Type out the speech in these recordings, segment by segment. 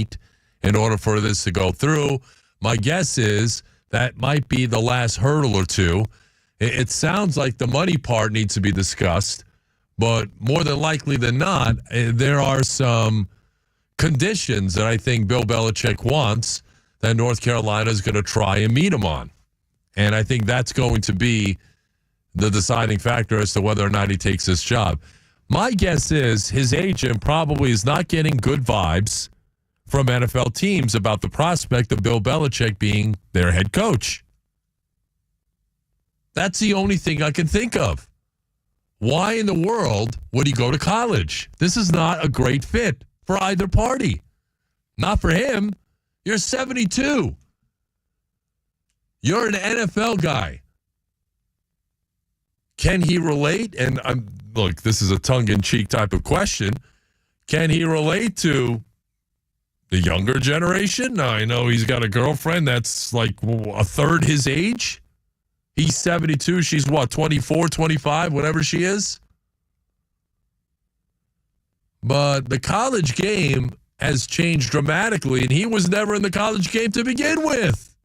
meet in order for this to go through. My guess is that might be the last hurdle or two. It sounds like the money part needs to be discussed, but more than likely than not, there are some conditions that I think Bill Belichick wants that North Carolina is going to try and meet him on. And I think that's going to be the deciding factor as to whether or not he takes this job. My guess is his agent probably is not getting good vibes from NFL teams about the prospect of Bill Belichick being their head coach. That's the only thing I can think of. Why in the world would he go to college? This is not a great fit for either party. Not for him. You're 72. You're an NFL guy. Can he relate? And look, this is a tongue-in-cheek type of question. Can he relate to the younger generation? Now, I know he's got a girlfriend that's like a third his age. He's 72. She's what, 24, 25, whatever she is? But the college game has changed dramatically, and he was never in the college game to begin with.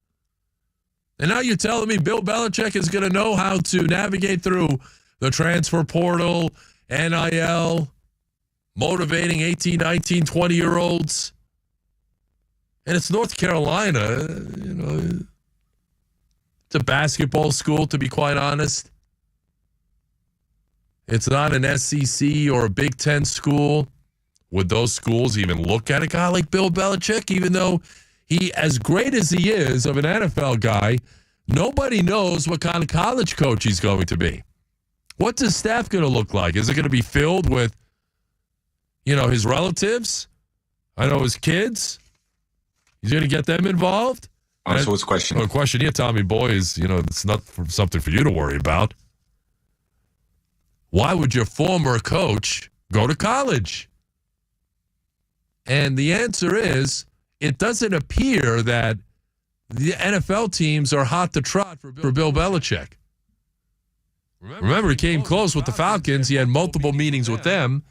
And now you're telling me Bill Belichick is going to know how to navigate through the transfer portal, NIL, motivating 18, 19, 20-year-olds. And it's North Carolina, you know. It's a basketball school, to be quite honest. It's not an SEC or a Big Ten school. Would those schools even look at a guy like Bill Belichick, even though he, as great as he is of an NFL guy, nobody knows what kind of college coach he's going to be. What's his staff going to look like? Is it going to be filled with, you know, his relatives? I know his kids. He's going to get them involved? So what's the question? Well, the question here, Tommy Boy, is, you know, it's not something for you to worry about. Why would your former coach go to college? And the answer is, it doesn't appear that the NFL teams are hot to trot for Bill Belichick. Remember, he came close with the Falcons. He had multiple meetings with them.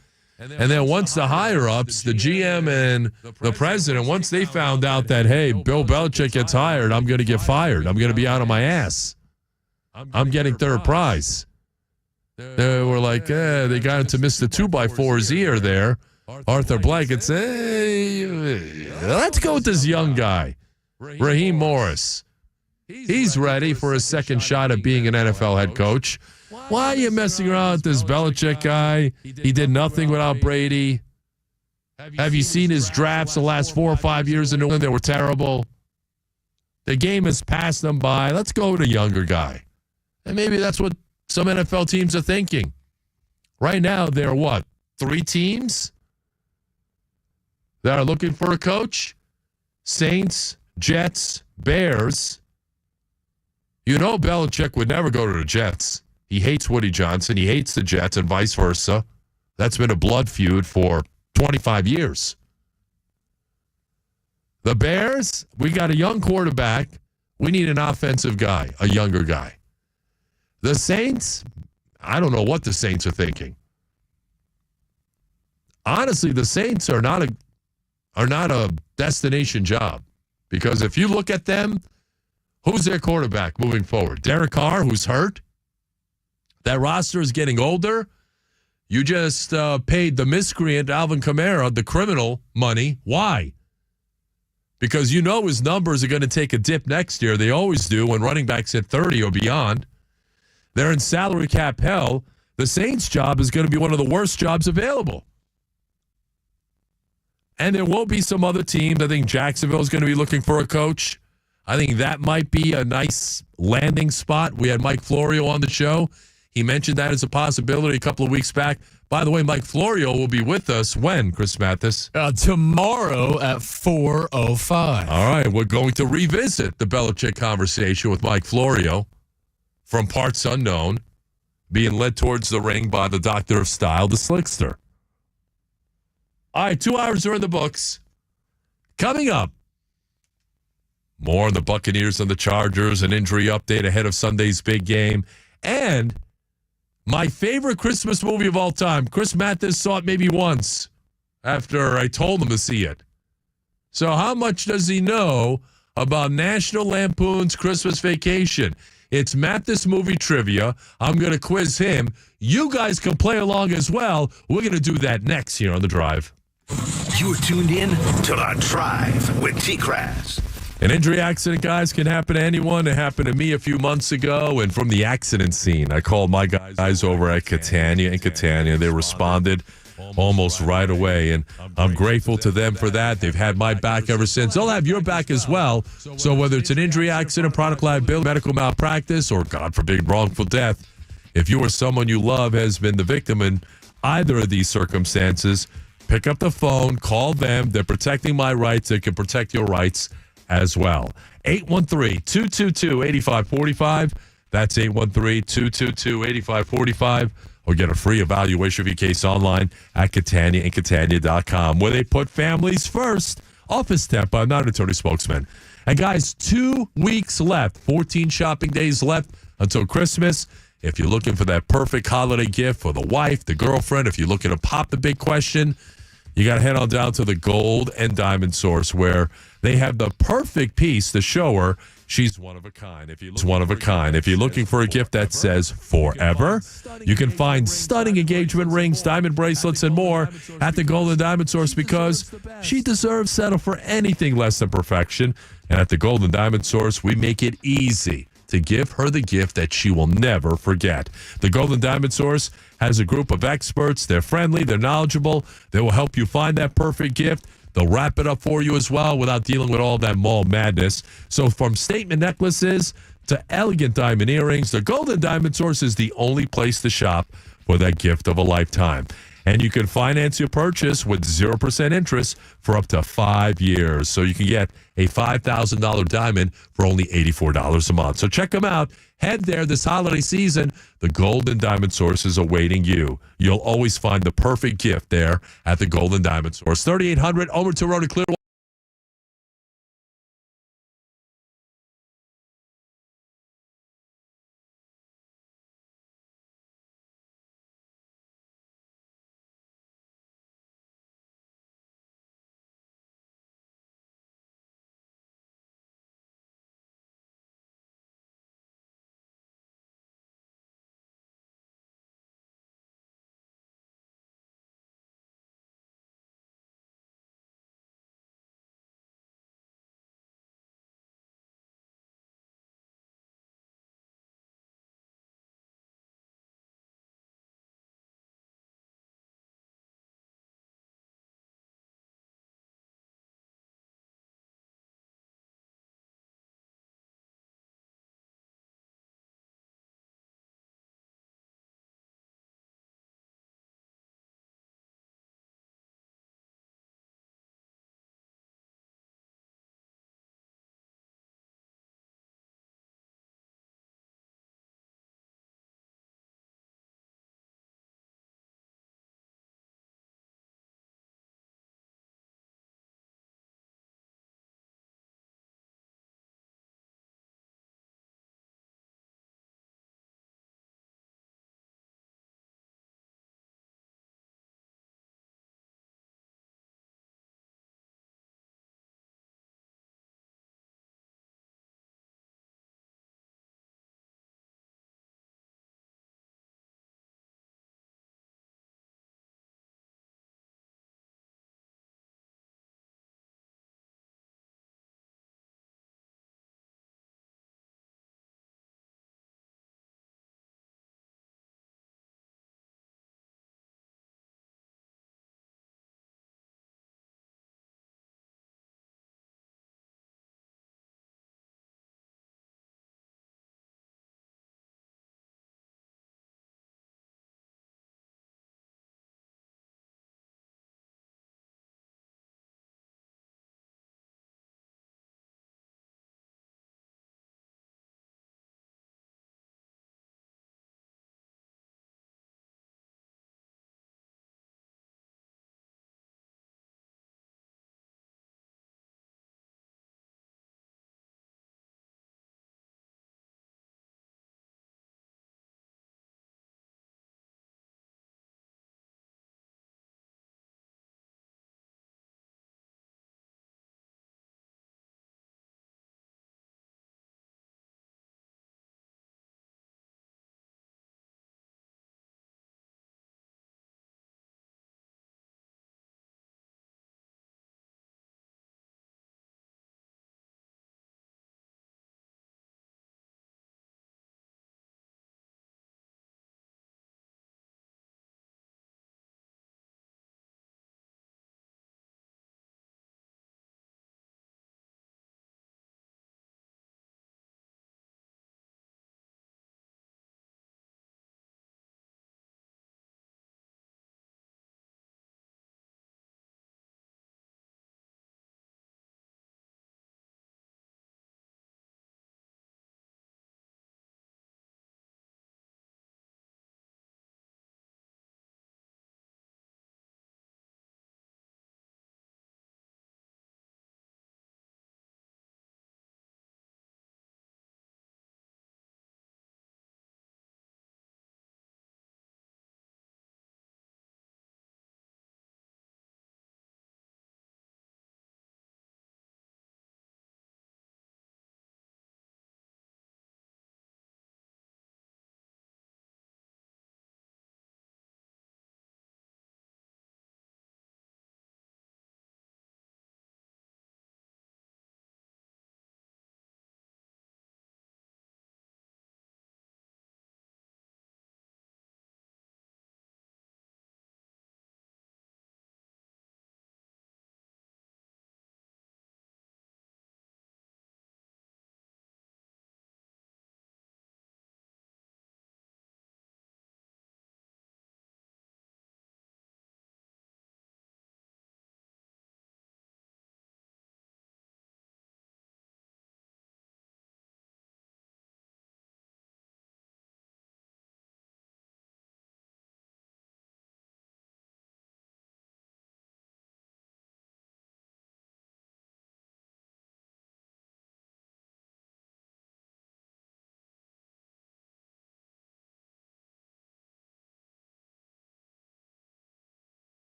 And then once the higher-ups, the GM and the president, once they found out that, hey, Bill Belichick gets hired, I'm going to get fired. I'm going to be out of my ass. I'm getting third prize. They were like, they got into Mr. 2x4's ear there. Arthur Blank and say, hey, let's go with this young guy, Raheem Morris. He's ready for his second shot at being an NFL head coach. Why are you messing around with this Belichick guy? He did nothing without Brady. Have you seen his drafts the last 4 or 5 years in New England? They were terrible. The game has passed them by. Let's go with a younger guy. And maybe that's what some NFL teams are thinking. Right now, there are what? 3 teams that are looking for a coach? Saints, Jets, Bears. You know Belichick would never go to the Jets. He hates Woody Johnson. He hates the Jets and vice versa. That's been a blood feud for 25 years. The Bears, we got a young quarterback. We need an offensive guy, a younger guy. The Saints, I don't know what the Saints are thinking. Honestly, the Saints are not a destination job, because if you look at them, who's their quarterback moving forward? Derek Carr, who's hurt. That roster is getting older. You just paid the miscreant Alvin Kamara the criminal money. Why? Because you know his numbers are going to take a dip next year. They always do when running backs hit 30 or beyond. They're in salary cap hell. The Saints' job is going to be one of the worst jobs available. And there will be some other teams. I think Jacksonville is going to be looking for a coach. I think that might be a nice landing spot. We had Mike Florio on the show. He mentioned that as a possibility a couple of weeks back. By the way, Mike Florio will be with us when, Chris Mathis? Tomorrow at 4:05. All right, we're going to revisit the Belichick conversation with Mike Florio from Parts Unknown, being led towards the ring by the Doctor of Style, the Slickster. All right, 2 hours are in the books. Coming up, more on the Buccaneers and the Chargers, an injury update ahead of Sunday's big game, and my favorite Christmas movie of all time. Chris Mathis saw it maybe once after I told him to see it. So how much does he know about National Lampoon's Christmas Vacation? It's Mathis movie trivia. I'm going to quiz him. You guys can play along as well. We're going to do that next here on The Drive. You're tuned in to The Drive with TKras. An injury accident, guys, can happen to anyone. It happened to me a few months ago. And from the accident scene, I called my guys over at Catania. They responded almost right away. And I'm grateful to them for that. They've had my back ever since. They'll have your back as well. So whether it's an injury accident, product liability, medical malpractice, or, God forbid, wrongful death, if you or someone you love has been the victim in either of these circumstances, pick up the phone, call them. They're protecting my rights. They can protect your rights as well. 813-222-8545. That's 813-222-8545. Or get a free evaluation of your case online at Catania and Catania.com, where they put families first. Office Temp, I'm not an attorney spokesman. And guys, 2 weeks left, 14 shopping days left until Christmas. If you're looking for that perfect holiday gift for the wife, the girlfriend, if you're looking to pop the big question, you got to head on down to the Gold and Diamond Source, where they have the perfect piece to show her she's one of a kind. If you're looking for a gift that says forever, you can find stunning engagement rings, diamond bracelets, and more at the Gold and Diamond Source, because she deserves to settle for anything less than perfection. And at the Gold and Diamond Source, we make it easy to give her the gift that she will never forget. The Gold and Diamond Source has a group of experts. They're friendly. They're knowledgeable. They will help you find that perfect gift. They'll wrap it up for you as well without dealing with all that mall madness. So from statement necklaces to elegant diamond earrings, the Gold and Diamond Source is the only place to shop for that gift of a lifetime. And you can finance your purchase with 0% interest for up to 5 years. So you can get a $5,000 diamond for only $84 a month. So check them out. Head there this holiday season. The Gold and Diamond Source is awaiting you. You'll always find the perfect gift there at the Gold and Diamond Source. 3800 Overton Road in Clearwater.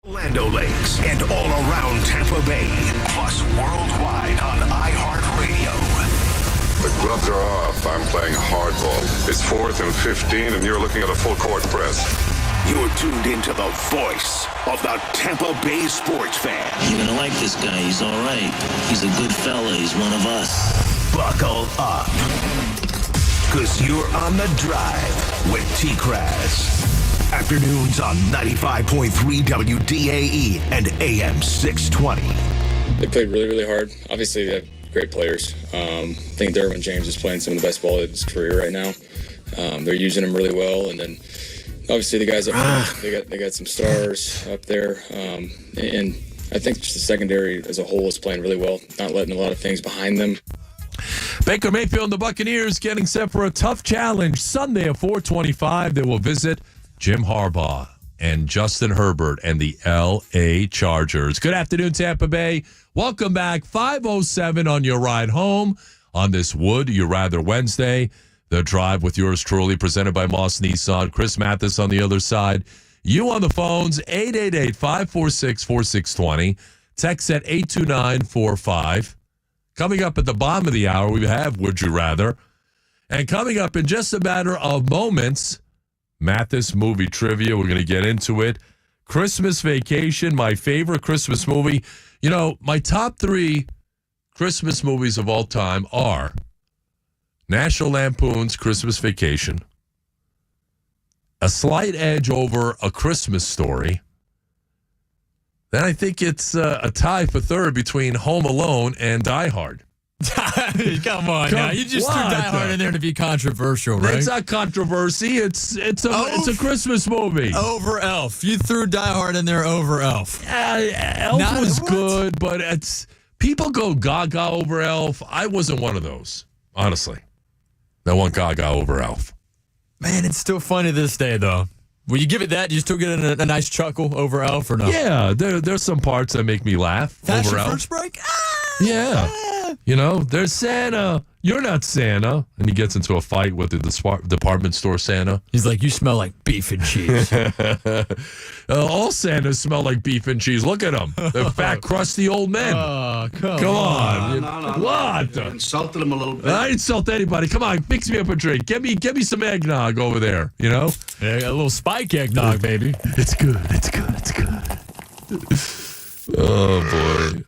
Orlando Lakes and all around Tampa Bay, plus worldwide on iHeartRadio. The gloves are off. I'm playing hardball. It's 4th and 15, and you're looking at a full court press. You're tuned into the voice of the Tampa Bay sports fan. You're gonna like this guy. He's all right. He's a good fella. He's one of us. Buckle up, because you're on the drive with TKras. Afternoons on 95.3 WDAE and AM 620. They played really, really hard. Obviously, they have great players. I think Derwin James is playing some of the best ball of his career right now. They're using him really well, and then obviously the guys up front, they got some stars up there, and I think just the secondary as a whole is playing really well, not letting a lot of things behind them. Baker Mayfield and the Buccaneers getting set for a tough challenge Sunday at 4:25. They will visit Jim Harbaugh and Justin Herbert and the L.A. Chargers. Good afternoon, Tampa Bay. Welcome back. 5:07 on your ride home on this Would You Rather Wednesday. The Drive with yours truly, presented by Moss Nissan. Chris Mathis on the other side. You on the phones, 888-546-4620. Text at 82945. Coming up at the bottom of the hour, we have Would You Rather. And coming up in just a matter of moments, Mathis movie trivia. We're going to get into it. Christmas Vacation, my favorite Christmas movie. You know, my top 3 Christmas movies of all time are National Lampoon's Christmas Vacation, a slight edge over A Christmas Story. Then I think it's a tie for third between Home Alone and Die Hard. Come on now. You just threw Die Hard in there to be controversial, right? It's not controversy. It's a Christmas movie. Over Elf. You threw Die Hard in there over Elf. Elf was good, but people go gaga over Elf. I wasn't one of those, honestly. I went gaga over Elf. Man, it's still funny this day, though. Will you give it that? Do you still get a nice chuckle over Elf or no? Yeah, there's some parts that make me laugh over Elf. First break? Yeah. You know, there's Santa. You're not Santa. And he gets into a fight with the department store Santa. He's like, you smell like beef and cheese. All Santas smell like beef and cheese. Look at them. They're fat, crusty old men. Oh, come on. No. What? You insulted him a little bit. I insult anybody. Come on, mix me up a drink. Get me some eggnog over there, you know? Yeah, a little spike eggnog, baby. It's good. Oh, boy.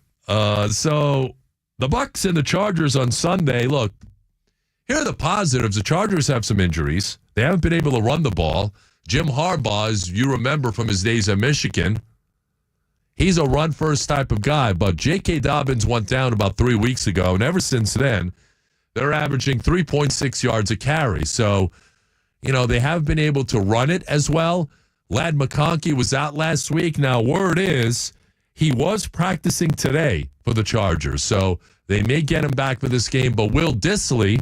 So the Bucs and the Chargers on Sunday. Look, here are the positives. The Chargers have some injuries. They haven't been able to run the ball. Jim Harbaugh, as you remember from his days at Michigan, he's a run-first type of guy. But J.K. Dobbins went down about 3 weeks ago, and ever since then, they're averaging 3.6 yards a carry. So, you know, they haven't been able to run it as well. Ladd McConkey was out last week. Now, word is he was practicing today for the Chargers. So they may get him back for this game. But Will Dissly,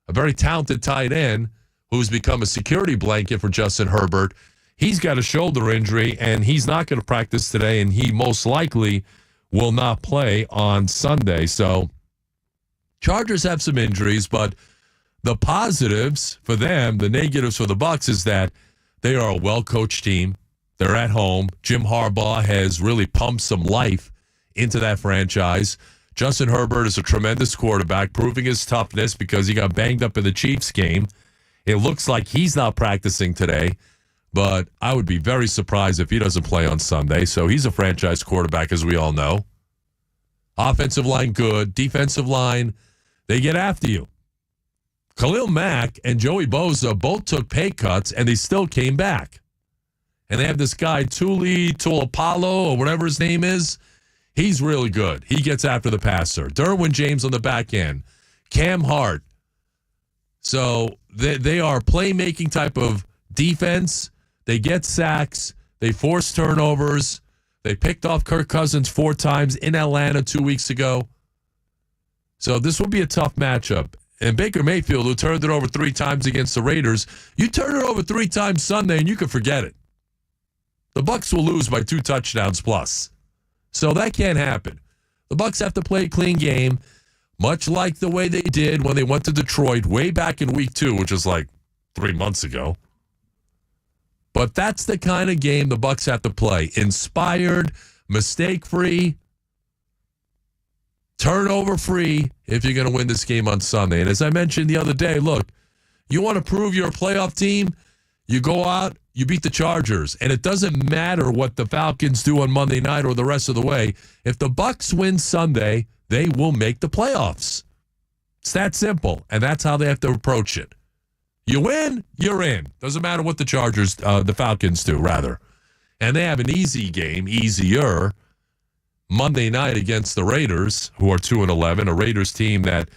a very talented tight end who's become a security blanket for Justin Herbert, he's got a shoulder injury, and he's not going to practice today, and he most likely will not play on Sunday. So Chargers have some injuries, but the positives for them, the negatives for the Bucs, is that they are a well-coached team. They're at home. Jim Harbaugh has really pumped some life into that franchise. Justin Herbert is a tremendous quarterback, proving his toughness because he got banged up in the Chiefs game. It looks like he's not practicing today, but I would be very surprised if he doesn't play on Sunday. So he's a franchise quarterback, as we all know. Offensive line good. Defensive line, they get after you. Khalil Mack and Joey Bosa both took pay cuts, and they still came back. And they have this guy, Tuapalo, or whatever his name is. He's really good. He gets after the passer. Derwin James on the back end. Cam Hart. So they are playmaking type of defense. They get sacks. They force turnovers. They picked off Kirk Cousins 4 times in Atlanta 2 weeks ago. So this will be a tough matchup. And Baker Mayfield, who turned it over 3 times against the Raiders, you turn it over 3 times Sunday and you can forget it. The Bucs will lose by 2 touchdowns plus. So that can't happen. The Bucs have to play a clean game, much like the way they did when they went to Detroit way back in week 2, which was like 3 months ago. But that's the kind of game the Bucs have to play. Inspired, mistake-free, turnover-free if you're going to win this game on Sunday. And as I mentioned the other day, look, you want to prove you're a playoff team, you go out, you beat the Chargers. And it doesn't matter what the Falcons do on Monday night or the rest of the way. If the Bucs win Sunday, they will make the playoffs. It's that simple, and that's how they have to approach it. You win, you're in. Doesn't matter what the Falcons do, rather. And they have an easy game, easier, Monday night against the Raiders, who are 2-11, a Raiders team that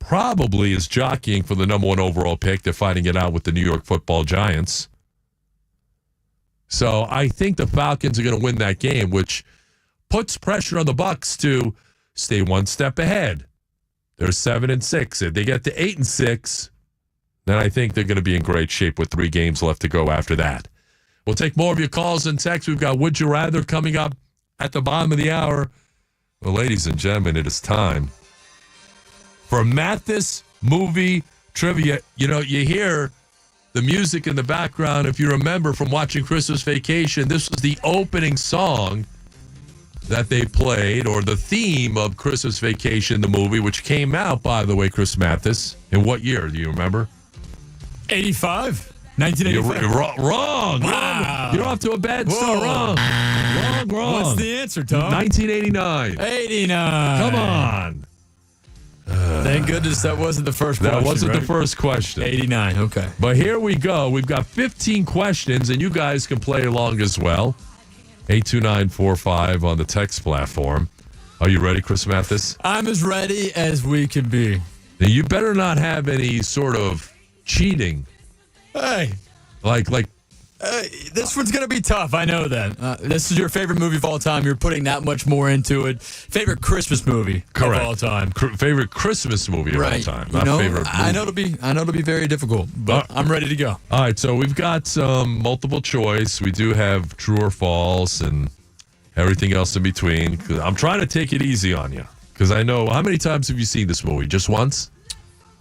probably is jockeying for the number 1 overall pick. They're fighting it out with the New York Football Giants. So I think the Falcons are going to win that game, which puts pressure on the Bucs to stay one step ahead. They're 7-6. If they get to 8-6, then I think they're going to be in great shape with 3 games left to go after that. We'll take more of your calls and texts. We've got Would You Rather coming up at the bottom of the hour. Well, ladies and gentlemen, it is time for Mathis movie trivia. You know, you hear the music in the background. If you remember from watching Christmas Vacation, this was the opening song that they played, or the theme of Christmas Vacation, the movie, which came out, by the way, Chris Mathis, in what year? Do you remember? 85. 1985. You're wrong. Wow. You're off to a bad start. Wrong. What's the answer, Tom? 1989. 89. Come on. Thank goodness that wasn't the first question. That wasn't right? the first question. 89, okay. But here we go. We've got 15 questions, and you guys can play along as well. 82945 on the text platform. Are you ready, Chris Mathis? I'm as ready as we can be. Now, you better not have any sort of cheating. Hey. Like This one's going to be tough. I know that. This is your favorite movie of all time. You're putting that much more into it. Favorite Christmas movie correct. of all time. Favorite Christmas movie of all time. Not favorite movie. I know it'll be very difficult, but I'm ready to go. All right, so we've got some multiple choice. We do have true or false and everything else in between. I'm trying to take it easy on you because I know. How many times have you seen this movie? Just once?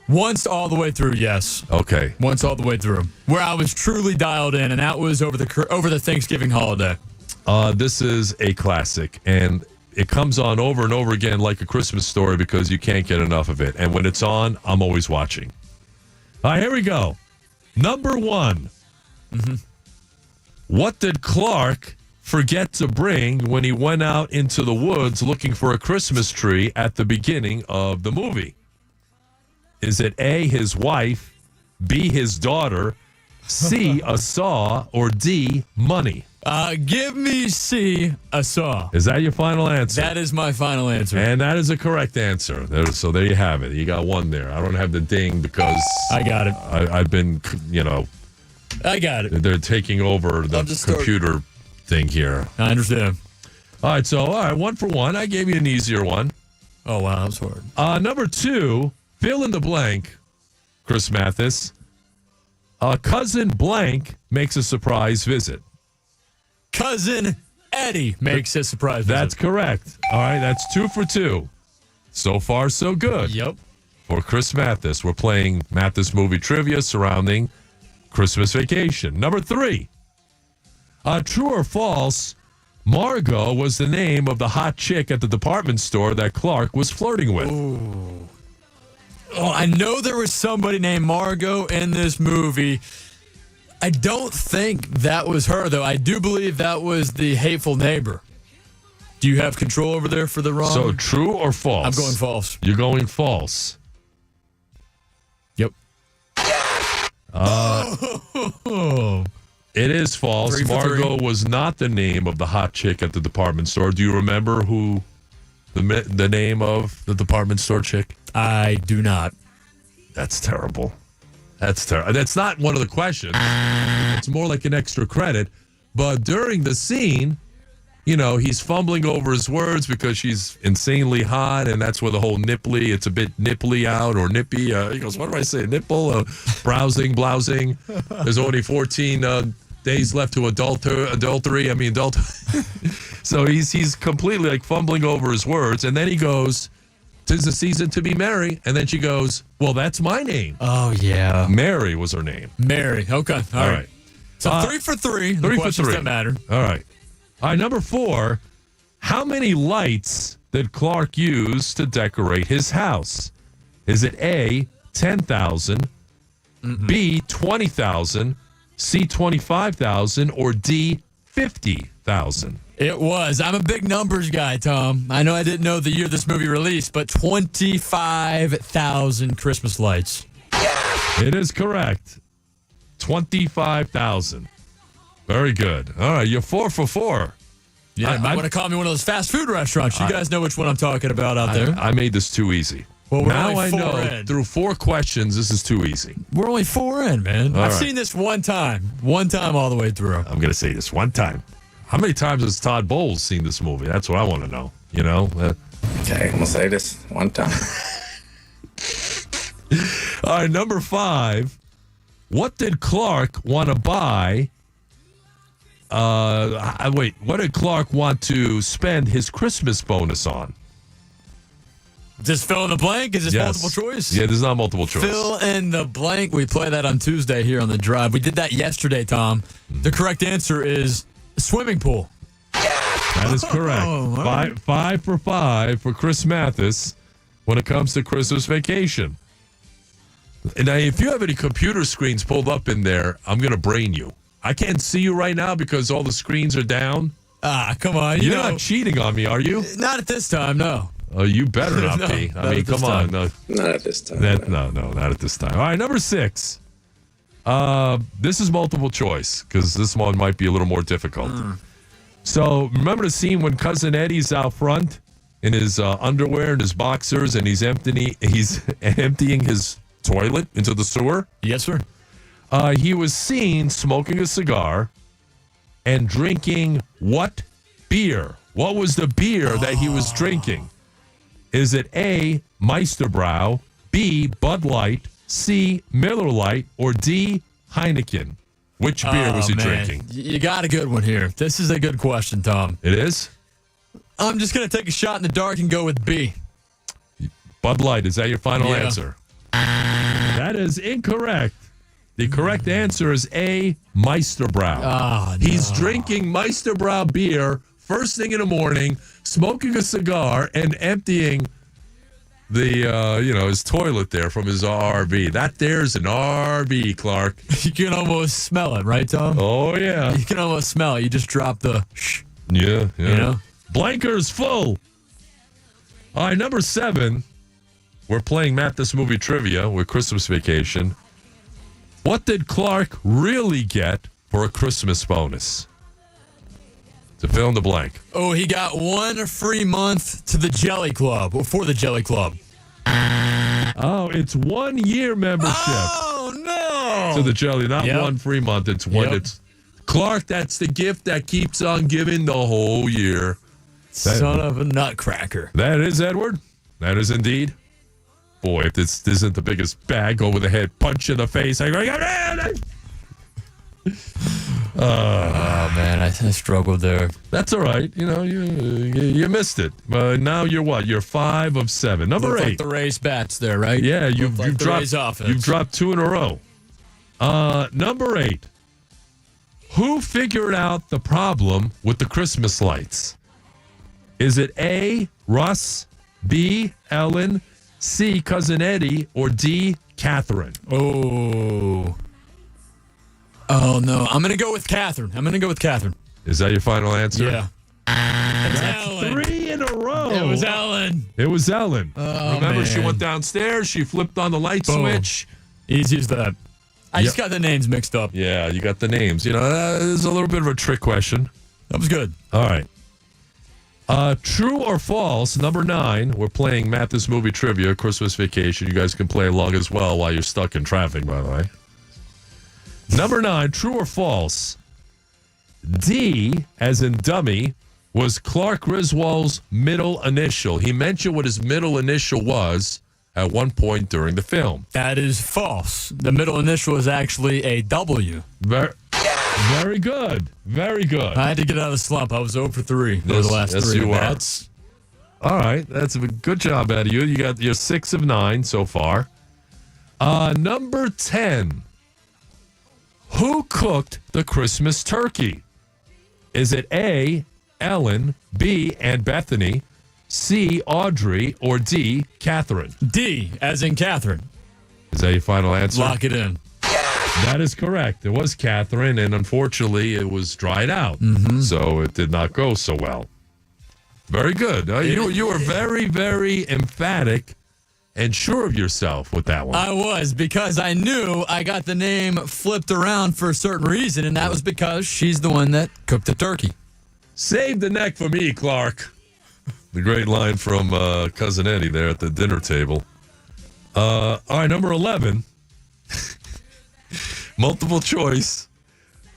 Once all the way through, yes. Okay. Once all the way through, where I was truly dialed in, and that was over the Thanksgiving holiday. This is a classic, and it comes on over and over again like a Christmas story because you can't get enough of it. And when it's on, I'm always watching. All right, here we go. Number 1. Mm-hmm. What did Clark forget to bring when he went out into the woods looking for a Christmas tree at the beginning of the movie? Is it A, his wife, B, his daughter, C, a saw, or D, money? Give me C, a saw. Is that your final answer? That is my final answer. And that is a correct answer. So there you have it. You got one there. I don't have the ding because I got it. I've been, I got it. They're taking over the computer thing here. I understand. All right, 1 for 1. I gave you an easier one. Oh, wow, that was hard. Number 2, fill in the blank, Chris Mathis. Cousin blank makes a surprise visit. Cousin Eddie makes a surprise visit. That's correct. All right, that's 2 for 2. So far, so good. Yep. For Chris Mathis, we're playing Mathis movie trivia surrounding Christmas Vacation. Number 3, true or false, Margot was the name of the hot chick at the department store that Clark was flirting with. Ooh. Oh, I know there was somebody named Margot in this movie. I don't think that was her, though. I do believe that was the hateful neighbor. Do you have control over there for the wrong? So true or false? I'm going false. You're going false. Yep. It is false. 3 for 3. Margot was not the name of the hot chick at the department store. Do you remember who the name of the department store chick? I do not. That's terrible. That's terrible. That's not one of the questions. It's more like an extra credit. But during the scene, he's fumbling over his words because she's insanely hot, and that's where the whole nipply, it's a bit nipply out or nippy. He goes, what do I say? Nipple? Blousing. There's only 14 days left to adultery. So he's completely fumbling over his words, and then he goes, "'Tis the season to be merry," and then she goes, "Well, that's my name." Oh, yeah. Mary was her name. Mary. Okay. All right. So 3 for 3. The 3 for questions 3. that matter. All right. All right, number 4. How many lights did Clark use to decorate his house? Is it A, 10,000, B, 20,000, C, 25,000, or D, 50,000? It was. I'm a big numbers guy, Tom. I know I didn't know the year this movie released, but 25,000 Christmas lights. It is correct. 25,000. Very good. All right, you're 4 for 4. Yeah, I want to call me one of those fast food restaurants. You guys know which one I'm talking about out there. I made this too easy. Well, we're now only I 4 know in. through 4 questions, this is too easy. We're only 4 in, man. All I've right. seen this one time all the way through. I'm going to say this one time. How many times has Todd Bowles seen this movie? That's what I want to know. You know? Okay, I'm gonna say this one time. All right, number 5. What did Clark want to buy? What did Clark want to spend his Christmas bonus on? Just fill in the blank? Is this Yes. multiple choice? Yeah, there's not multiple choice. Fill in the blank. We play that on Tuesday here on the drive. We did that yesterday, Tom. The correct answer is swimming pool. That is correct. Oh, all right. 5 for 5 for Chris Mathis when it comes to Christmas vacation. And now, if you have any computer screens pulled up in there, I'm going to brain you. I can't see you right now because all the screens are down. Ah, come on. You're not cheating on me, are you? Not at this time, no. Oh, you better not No, be. not I mean, at this come on. time. No, Not at this time. no, not at this time. All right, number 6. This is multiple choice because this one might be a little more difficult. So remember the scene when Cousin Eddie's out front in his underwear and his boxers, and he's emptying his toilet into the sewer? Yes, sir. He was seen smoking a cigar and drinking what beer? What was the beer that he was drinking? Is it A, Meisterbrow, B, Bud Light, C, Miller Lite, or D, Heineken? Which beer was he drinking? You got a good one here. This is a good question, Tom. It is? I'm just going to take a shot in the dark and go with B. Bud Light. Is that your final Yeah. answer? That is incorrect. The correct answer is A, Meisterbrow. Oh, no. He's drinking Meisterbrow beer first thing in the morning, smoking a cigar, and emptying the his toilet there from his RV. That there's an RV, Clark. You can almost smell it, right, Tom? Oh yeah. You can almost smell it. You just drop the shh. Yeah. You know? Blanker's full. All right, number 7. We're playing Mathis movie trivia with Christmas Vacation. What did Clark really get for a Christmas bonus? To fill in the blank. Oh, he got 1 free month to the Jelly Club, or for the Jelly Club. Oh, it's 1 year membership Oh, no. to the Jelly. Not Yep. 1 free month. It's one. Yep. It's Clark. That's the gift that keeps on giving the whole year. Son of a nutcracker. That is Edward. That is indeed. Boy, if this isn't the biggest bag over the head punch in the face, Oh, man, I struggled there. that's all right. You know, you missed it. Now you're what? You're 5 of 7. Number Looked 8. like the Rays bats there, right? Yeah, Looked like you've the dropped. Rays offense. You've dropped 2 in a row. Number 8. Who figured out the problem with the Christmas lights? Is it A, Russ, B, Ellen, C, Cousin Eddie, or D, Catherine? Oh. Oh, no. I'm going to go with Catherine. Is that your final answer? Yeah. It's Ellen. 3 in a row. It was Ellen. It was Ellen. Oh, Remember, she man. went downstairs. She flipped on the light Boom. switch. Easy as that. I just Yep. got the names mixed up. Yeah, you got the names. You know, there's a little bit of a trick question. That was good. All right. True or false, number 9. We're playing Mathis movie trivia, Christmas Vacation. You guys can play along as well while you're stuck in traffic, by the way. Number 9, true or false? D, as in dummy, was Clark Griswold's middle initial. He mentioned what his middle initial was at one point during the film. That is false. The middle initial is actually a W. Very good. Very good. I had to get out of the slump. I was 0 for 3 over Yes, the last yes, 3. you are. That's All right. That's a good job out of you. You got your 6 of 9 so far. Number 10. Who cooked the Christmas turkey? Is it A, Ellen, B, Aunt Bethany, C, Audrey, or D, Catherine? D, as in Catherine. Is that your final answer? Lock it in. That is correct. It was Catherine, and unfortunately, it was dried out. So it did not go so well. Very good. You were very, very emphatic and sure of yourself with that one. I was, because I knew I got the name flipped around for a certain reason, and that was because she's the one that cooked the turkey. Save the neck for me, Clark. The great line from Cousin Eddie there at the dinner table. All right, number 11. Multiple choice.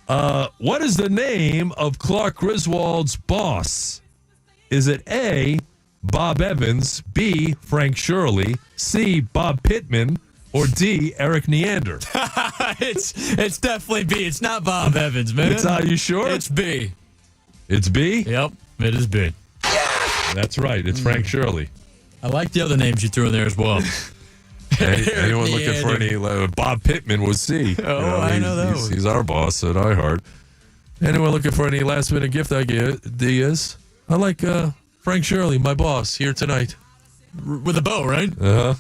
What is the name of Clark Griswold's boss? Is it A, Bob Evans, B, Frank Shirley, C, Bob Pittman, or D, Eric Neander? It's definitely B. It's not Bob Evans, man. Are you sure? It's B. It's B? Yep, it is B. That's right. It's Frank Shirley. I like the other names you threw in there as well. Anyone looking for any? Bob Pittman was C. I know that one. He's our boss at iHeart. Anyone looking for any last minute gift ideas? I like Frank Shirley, my boss, here tonight. With a bow, right? All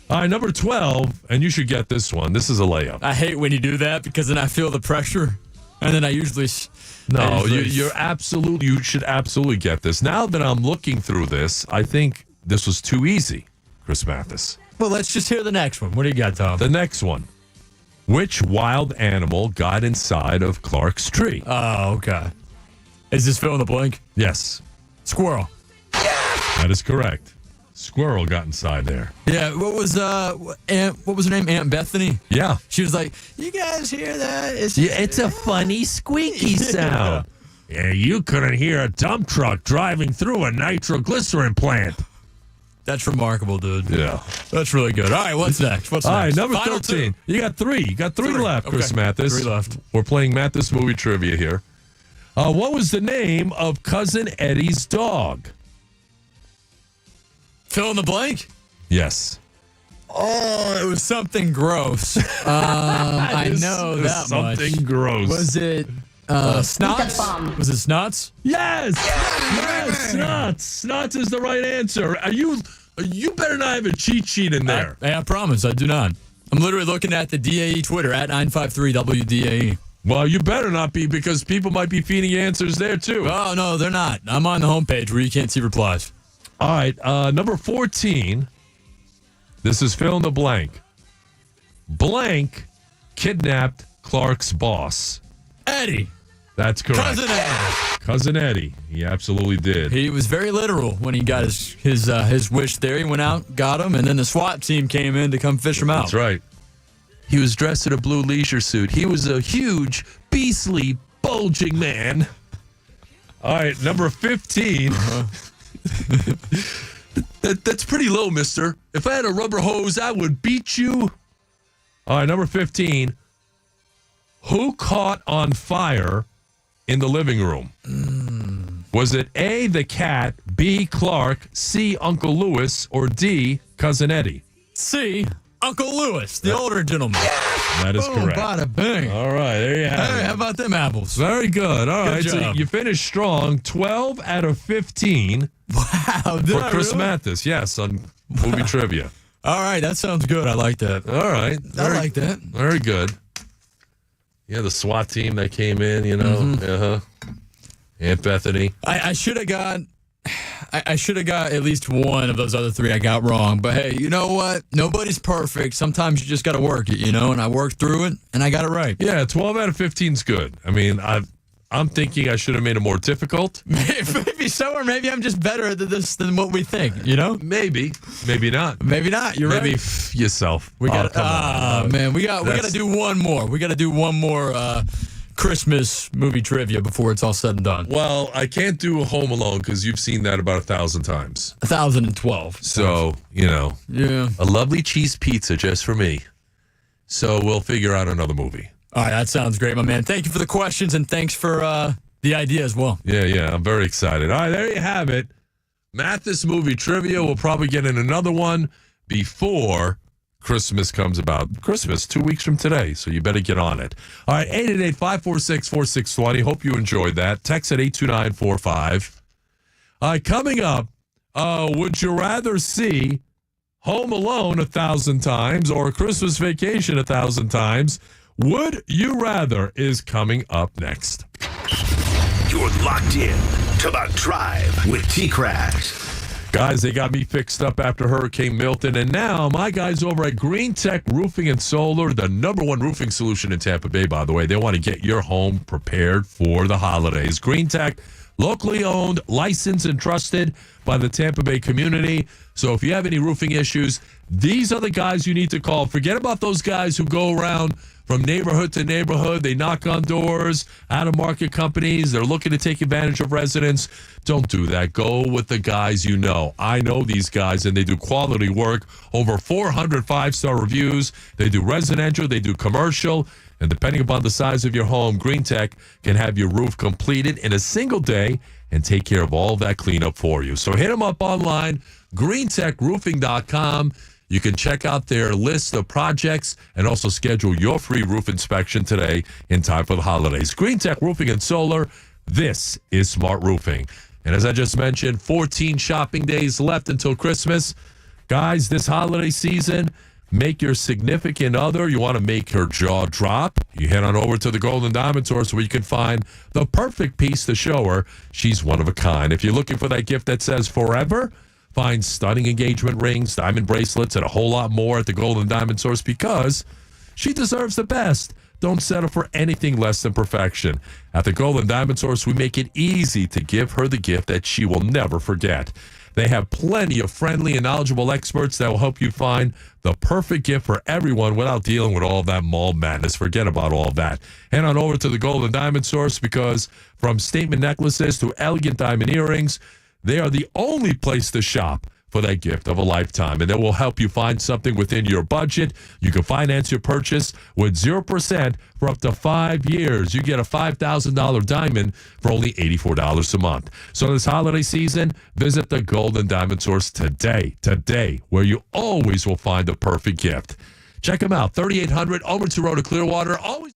right, number 12, and you should get this one. This is a layup. I hate when you do that because then I feel the pressure, and then I usually. You should absolutely get this. Now that I'm looking through this, I think this was too easy, Chris Mathis. Well, let's just hear the next one. What do you got, Tom? The next one. Which wild animal got inside of Clark's tree? Oh, okay. Is this fill in the blank? Yes. Squirrel. That is correct. Squirrel got inside there. Yeah, what was her name? Aunt Bethany? Yeah. She was like, "You guys hear that? It's a funny squeaky sound." Yeah, you couldn't hear a dump truck driving through a nitroglycerin plant. That's remarkable, dude. Yeah. That's really good. All right, what's next? All right, number Final 13. Two. You got three. You got three left, Okay. Chris Mathis. 3 left. We're playing Mathis movie trivia here. What was the name of Cousin Eddie's dog? Fill in the blank? Yes. Oh, it was something gross. I know that something much. gross. Was it Snots? Was it Snots? Yes. Yes. Snots. Snots is the right answer. You better not have a cheat sheet in there. I promise, I do not. I'm literally looking at the DAE Twitter at 953WDAE. Well, you better not be, because people might be feeding you answers there too. Oh, no, they're not. I'm on the homepage where you can't see replies. All right, number 14. This is fill in the blank. Blank kidnapped Clark's boss. Eddie. That's correct. Cousin Eddie. Cousin Eddie. He absolutely did. He was very literal when he got his wish there. He went out, got him, and then the SWAT team came in to come fish him out. That's right. He was dressed in a blue leisure suit. He was a huge, beastly, bulging man. All right, number 15. That's pretty low, mister. If I had a rubber hose, I would beat you. All right, number 15. Who caught on fire in the living room? Was it A, the cat, B, Clark, C, Uncle Lewis, or D, Cousin Eddie? C, Uncle Lewis, the older gentleman. That is Boom, correct. Bada bing. All right, there you have Hey, it. how about them apples? Very good. All right, so job. you finished strong. 12 out of 15 Wow. for Chris Mathis. Yes, on movie trivia. All right, that sounds good. I like that. All right. I like that. Very good. Yeah, the SWAT team that came in, you know. Aunt Bethany. I should have got at least one of those other 3 I got wrong. But hey, you know what? Nobody's perfect. Sometimes you just got to work it, you know. And I worked through it, and I got it right. Yeah, 12 out of 15 is good. I mean, I'm thinking I should have made it more difficult. Maybe so, or maybe I'm just better at this than what we think, you know? Maybe not. Maybe not. You're Maybe right. yourself. We got come on. man, we got to do one more. We got to do one more Christmas movie trivia before it's all said and done. Well, I can't do a Home Alone because you've seen that about 1,000 times. 1,012. So, you know, yeah, a lovely cheese pizza just for me. So we'll figure out another movie. All right, that sounds great, my man. Thank you for the questions, and thanks for the idea as well. Yeah, I'm very excited. All right, there you have it. Mathis movie trivia. We'll probably get in another one before Christmas comes about. Christmas, 2 weeks from today, so you better get on it. All right, 888-546-4620. Hope you enjoyed that. Text at 82945. Coming up, would you rather see Home Alone 1,000 times or Christmas Vacation 1,000 times? Would you rather is coming up next. You're locked in to The Drive with TKras. Guys, they got me fixed up after Hurricane Milton, and now my guys over at Green Tech Roofing and Solar, the #1 roofing solution in Tampa Bay, by the way, they want to get your home prepared for the holidays. Green Tech, locally owned, licensed, and trusted by the Tampa Bay community. So if you have any roofing issues, these are the guys you need to call. Forget about those guys who go around from neighborhood to neighborhood. They knock on doors, out-of-market companies. They're looking to take advantage of residents. Don't do that. Go with the guys you know. I know these guys, and they do quality work. Over 400 five-star reviews. They do residential. They do commercial. And depending upon the size of your home, Green Tech can have your roof completed in a single day and take care of all that cleanup for you. So hit them up online, greentechroofing.com. You can check out their list of projects and also schedule your free roof inspection today in time for the holidays. Green Tech Roofing and Solar, this is Smart Roofing. And as I just mentioned, 14 shopping days left until Christmas. Guys, this holiday season, make your significant other, you want to make her jaw drop, you head on over to the Golden Diamond Source where you can find the perfect piece to show her she's one of a kind. If you're looking for that gift that says forever, find stunning engagement rings, diamond bracelets, and a whole lot more at the Golden Diamond Source because she deserves the best. Don't settle for anything less than perfection. At the Golden Diamond Source, we make it easy to give her the gift that she will never forget. They have plenty of friendly and knowledgeable experts that will help you find the perfect gift for everyone without dealing with all that mall madness. Forget about all that. Head on over to the Golden Diamond Source because from statement necklaces to elegant diamond earrings, they are the only place to shop for that gift of a lifetime. And they will help you find something within your budget. You can finance your purchase with 0% for up to 5 years. You get a $5,000 diamond for only $84 a month. So this holiday season, visit the Golden Diamond Source today, where you always will find the perfect gift. Check them out, 3800 Omerton Road to Clearwater. Always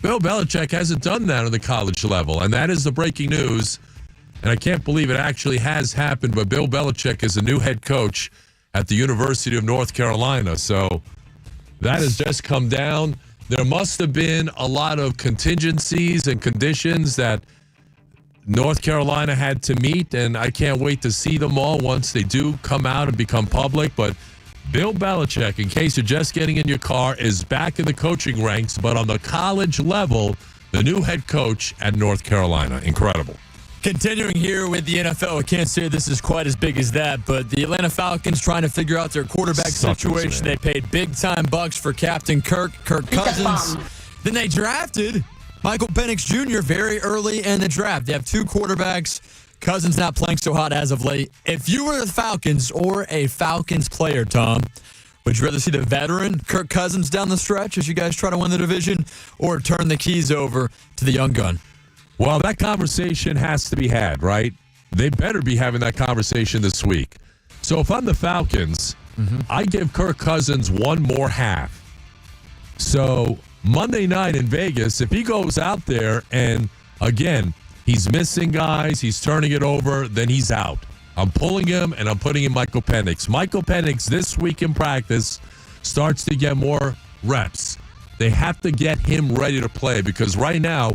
Bill Belichick hasn't done that on the college level, and that is the breaking news. And I can't believe it actually has happened, but Bill Belichick is a new head coach at the University of North Carolina. So that has just come down. There must have been a lot of contingencies and conditions that North Carolina had to meet, and I can't wait to see them all once they do come out and become public. But Bill Belichick, in case you're just getting in your car, is back in the coaching ranks, but on the college level, the new head coach at North Carolina. Incredible. Continuing here with the NFL, I can't say this is quite as big as that, but the Atlanta Falcons trying to figure out their quarterback situation. They paid big-time bucks for Captain Kirk Cousins. Then they drafted Michael Penix Jr. very early in the draft. They have two quarterbacks. Cousins not playing so hot as of late. If you were the Falcons or a Falcons player, Tom, would you rather see the veteran Kirk Cousins down the stretch as you guys try to win the division, or turn the keys over to the young gun? Well, that conversation has to be had, right? They better be having that conversation this week. So if I'm the Falcons, I give Kirk Cousins one more half. So Monday night in Vegas, if he goes out there and, again, he's missing guys, he's turning it over, then he's out. I'm pulling him, and I'm putting in Michael Penix. Michael Penix this week in practice starts to get more reps. They have to get him ready to play because right now,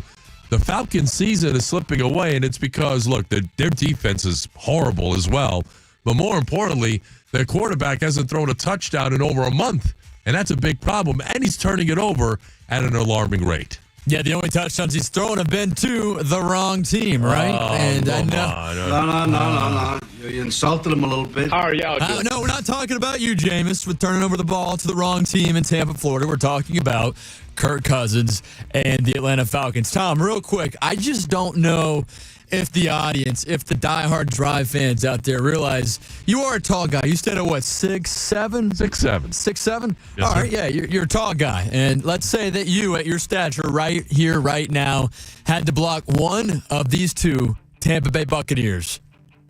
the Falcons' season is slipping away, and it's because, look, their defense is horrible as well. But more importantly, their quarterback hasn't thrown a touchdown in over a month, and that's a big problem. And he's turning it over at an alarming rate. Yeah, the only touchdowns he's thrown have been to the wrong team, right? Oh, and I know. No. You insulted him a little bit. No, we're not talking about you, Jameis, with turning over the ball to the wrong team in Tampa, Florida. We're talking about Kirk Cousins and the Atlanta Falcons. Tom, real quick, I just don't know if the audience, if the diehard Drive fans out there realize you are a tall guy. You stand at what, 6'7"? 6'7". 6'7"? Yes, all right, sir. yeah, you're a tall guy. And let's say that you, at your stature right here, right now, had to block one of these two Tampa Bay Buccaneers.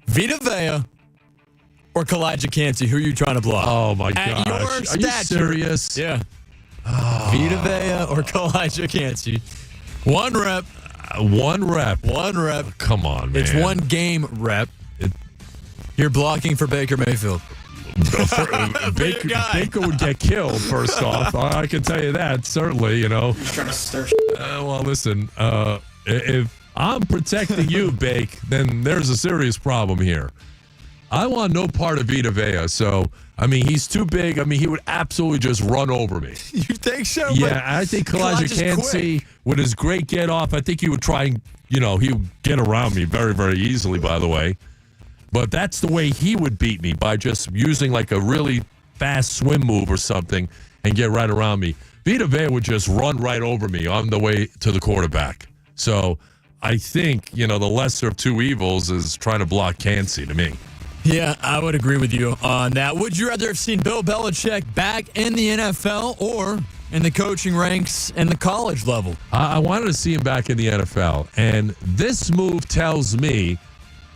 Vita Vea or Kalijah Kancey. Who are you trying to block? Oh, my At your gosh. Are you stature. serious? Yeah. Vita Vea or Kalijah Kancey. One rep. One rep. Come on, man. It's one game rep. You're blocking for Baker Mayfield. Baker would get killed, first off. I can tell you that, certainly, you know. He's trying to stir Well, listen, if I'm protecting you, Bake, then there's a serious problem here. I want no part of Vita Vea, so, I mean, he's too big. I mean, he would absolutely just run over me. You think so? Yeah, I think Kalijah Kancey, with his great get-off, I think he would try and, he would get around me very, very easily, by the way. But that's the way he would beat me, by just using like a really fast swim move or something and get right around me. Vita Vea would just run right over me on the way to the quarterback. So I think, the lesser of two evils is trying to block Kancey to me. Yeah, I would agree with you on that. Would you rather have seen Bill Belichick back in the NFL or in the coaching ranks in the college level? I wanted to see him back in the NFL. And this move tells me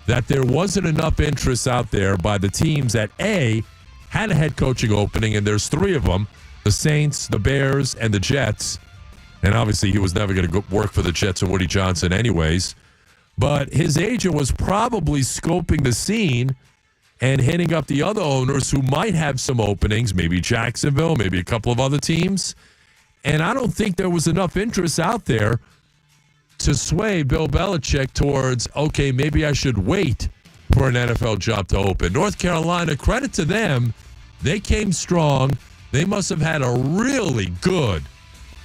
that there wasn't enough interest out there by the teams that, A, had a head coaching opening, and there's three of them, the Saints, the Bears, and the Jets. And obviously he was never going to work for the Jets or Woody Johnson anyways. But his agent was probably scoping the scene and hitting up the other owners who might have some openings, maybe Jacksonville, maybe a couple of other teams. And I don't think there was enough interest out there to sway Bill Belichick towards, okay, maybe I should wait for an NFL job to open. North Carolina, credit to them, they came strong. They must have had a really good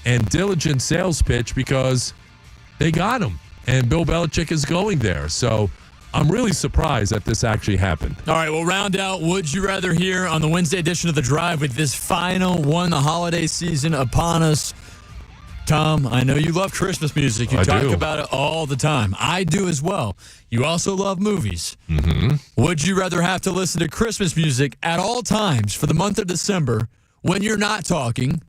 and diligent sales pitch because they got him. And Bill Belichick is going there. So I'm really surprised that this actually happened. All right, we'll round out Would You Rather here on the Wednesday edition of The Drive with this final one, the holiday season upon us. Tom, I know you love Christmas music. You talk about it all the time. I do as well. You also love movies. Mm-hmm. Would you rather have to listen to Christmas music at all times for the month of December when you're not talking,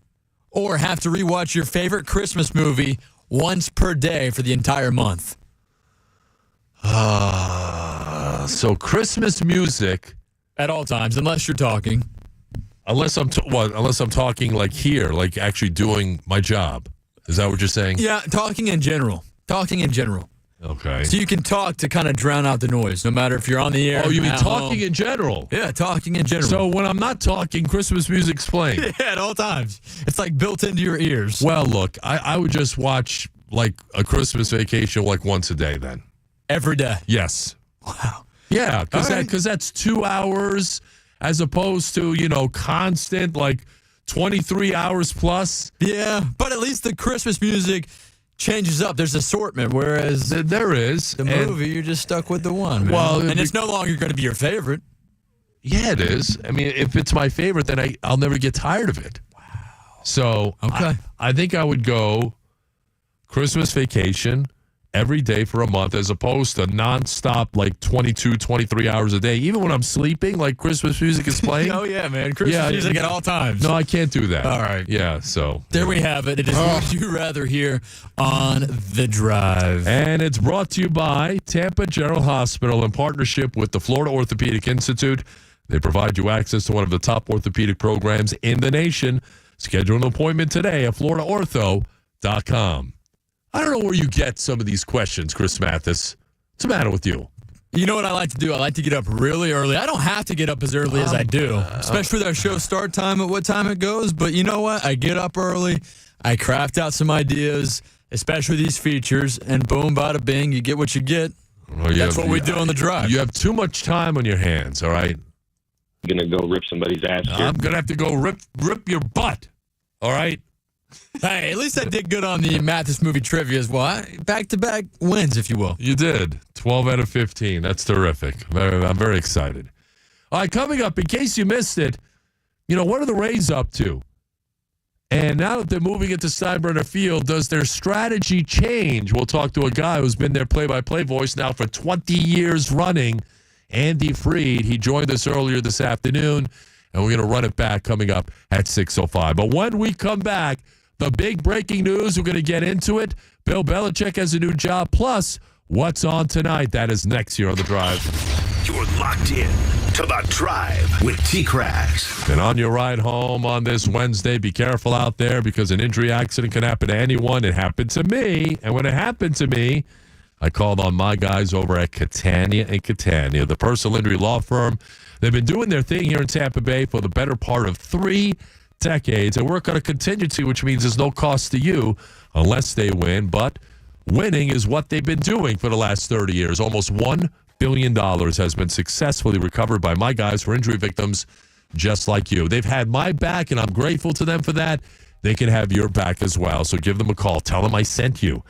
or have to rewatch your favorite Christmas movie once per day for the entire month? So Christmas music at all times, unless you're talking. Unless I'm talking like here, like actually doing my job. Is that what you're saying? Yeah, talking in general. Okay. So you can talk to kind of drown out the noise, no matter if you're on the air. Oh, you mean at talking home. in general? Yeah, talking in general. So when I'm not talking, Christmas music's playing. Yeah, at all times. It's like built into your ears. Well, look, I would just watch like a Christmas Vacation like once a day then. Every day. Yes. Wow. Yeah, because All right. that's 2 hours as opposed to, constant like 23 hours plus. Yeah, but at least the Christmas music changes up. There's assortment, whereas There is. the movie, you're just stuck with the one. Man. Well, and it's no longer going to be your favorite. Yeah, it is. I mean, if it's my favorite, then I'll never get tired of it. Wow. So Okay. I think I would go Christmas Vacation every day for a month as opposed to nonstop like 22, 23 hours a day. Even when I'm sleeping, like Christmas music is playing. Oh, yeah, man. Christmas music at all times. No, I can't do that. All right. Yeah, so. There we have it. It is Would You Rather here on The Drive. And it's brought to you by Tampa General Hospital in partnership with the Florida Orthopedic Institute. They provide you access to one of the top orthopedic programs in the nation. Schedule an appointment today at floridaortho.com. I don't know where you get some of these questions, Chris Mathis. What's the matter with you? You know what I like to do? I like to get up really early. I don't have to get up as early as I do, especially with our show start time at what time it goes. But you know what? I get up early. I craft out some ideas, especially these features, and boom, bada bing, you get what you get. Well, That's what we do on The Drive. You have too much time on your hands, all right? You're going to go rip somebody's ass here. I'm going to have to go rip your butt, all right? Hey, at least I did good on the Mathis movie trivia as well. Back-to-back wins, if you will. You did. 12 out of 15. That's terrific. I'm very excited. All right, coming up, in case you missed it, what are the Rays up to? And now that they're moving into Steinbrenner Field, does their strategy change? We'll talk to a guy who's been their play-by-play voice now for 20 years running, Andy Freed. He joined us earlier this afternoon, and we're going to run it back coming up at 6:05. But when we come back, the big breaking news, we're going to get into it. Bill Belichick has a new job, plus what's on tonight. That is next here on The Drive. You're locked in to The Drive with TKras. And on your ride home on this Wednesday, be careful out there because an injury accident can happen to anyone. It happened to me. And when it happened to me, I called on my guys over at Catania and Catania, the personal injury law firm. They've been doing their thing here in Tampa Bay for the better part of 3 decades. They work on a contingency, which means there's no cost to you unless they win. But winning is what they've been doing for the last 30 years. Almost $1 billion has been successfully recovered by my guys for injury victims just like you. They've had my back, and I'm grateful to them for that. They can have your back as well. So give them a call. Tell them I sent you.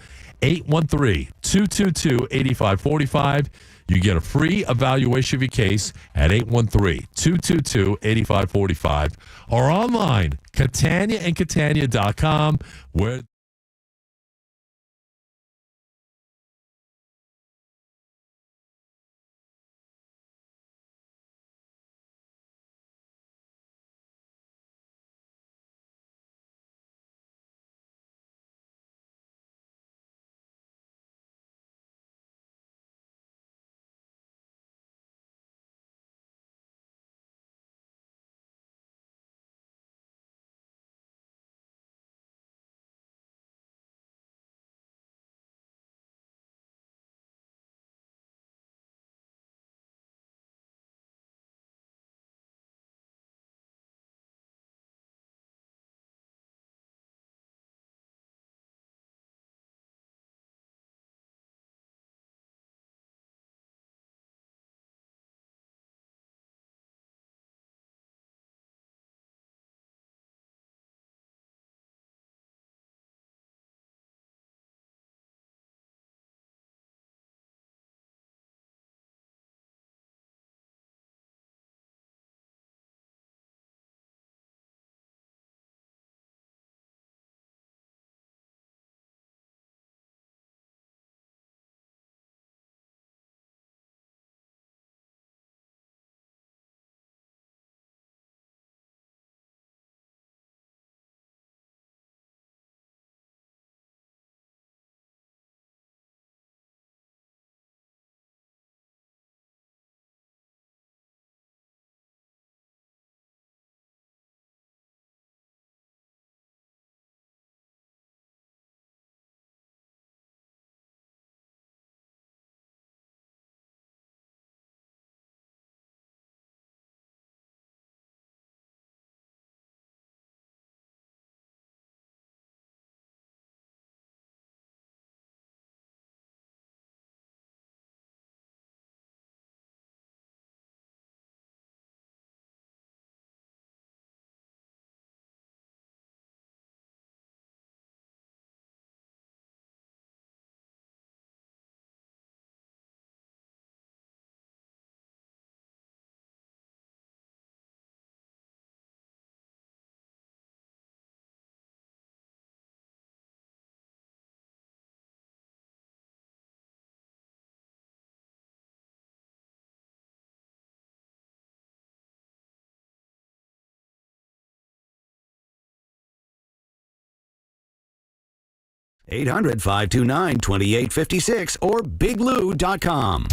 813-222-8545. You get a free evaluation of your case at 813-222-8545 or online, CataniaandCatania.com, where 800-529-2856 or biglou.com.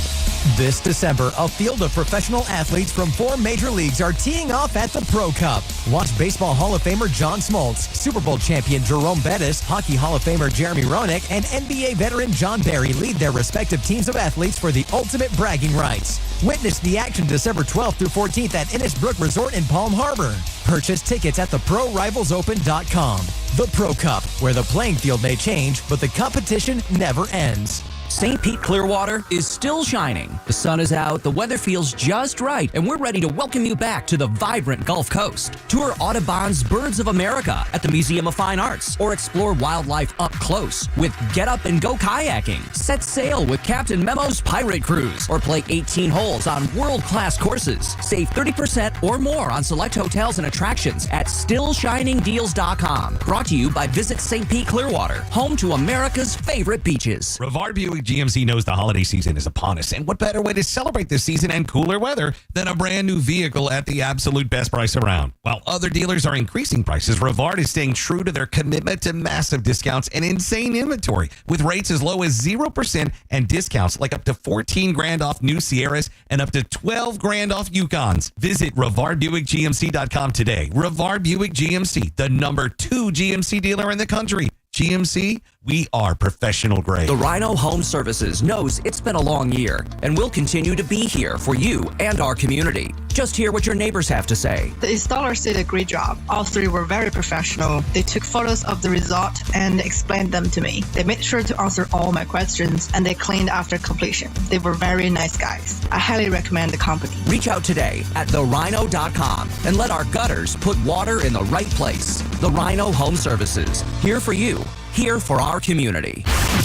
This December, a field of professional athletes from 4 major leagues are teeing off at the Pro Cup. Watch Baseball Hall of Famer John Smoltz, Super Bowl champion Jerome Bettis, Hockey Hall of Famer Jeremy Roenick, and NBA veteran John Barry lead their respective teams of athletes for the ultimate bragging rights. Witness the action December 12th through 14th at Innisbrook Resort in Palm Harbor. Purchase tickets at theprorivalsopen.com. The Pro Cup, where the playing field may change, but the competition never ends. St. Pete Clearwater is still shining. The sun is out, the weather feels just right, and we're ready to welcome you back to the vibrant Gulf Coast. Tour Audubon's Birds of America at the Museum of Fine Arts, or explore wildlife up close with Get Up and Go kayaking. Set sail with Captain Memo's Pirate Cruise, or play 18 holes on world-class courses. Save 30% or more on select hotels and attractions at StillShiningDeals.com. Brought to you by Visit St. Pete Clearwater, home to America's favorite beaches. Rivard Buick GMC knows the holiday season is upon us, and what better way to celebrate this season and cooler weather than a brand new vehicle at the absolute best price around? While other dealers are increasing prices, Rivard is staying true to their commitment to massive discounts and insane inventory, with rates as low as 0% and discounts like up to $14,000 off new Sierras and up to $12,000 off Yukons. Visit RivardBuickGMC.com today. Rivard Buick GMC, the number 2 GMC dealer in the country. GMC, we are professional grade. The Rhino Home Services knows it's been a long year and will continue to be here for you and our community. Just hear what your neighbors have to say. The installers did a great job. All 3 were very professional. They took photos of the result and explained them to me. They made sure to answer all my questions, and they cleaned after completion. They were very nice guys. I highly recommend the company. Reach out today at therhino.com and let our gutters put water in the right place. The Rhino Home Services, here for you. Here for our community.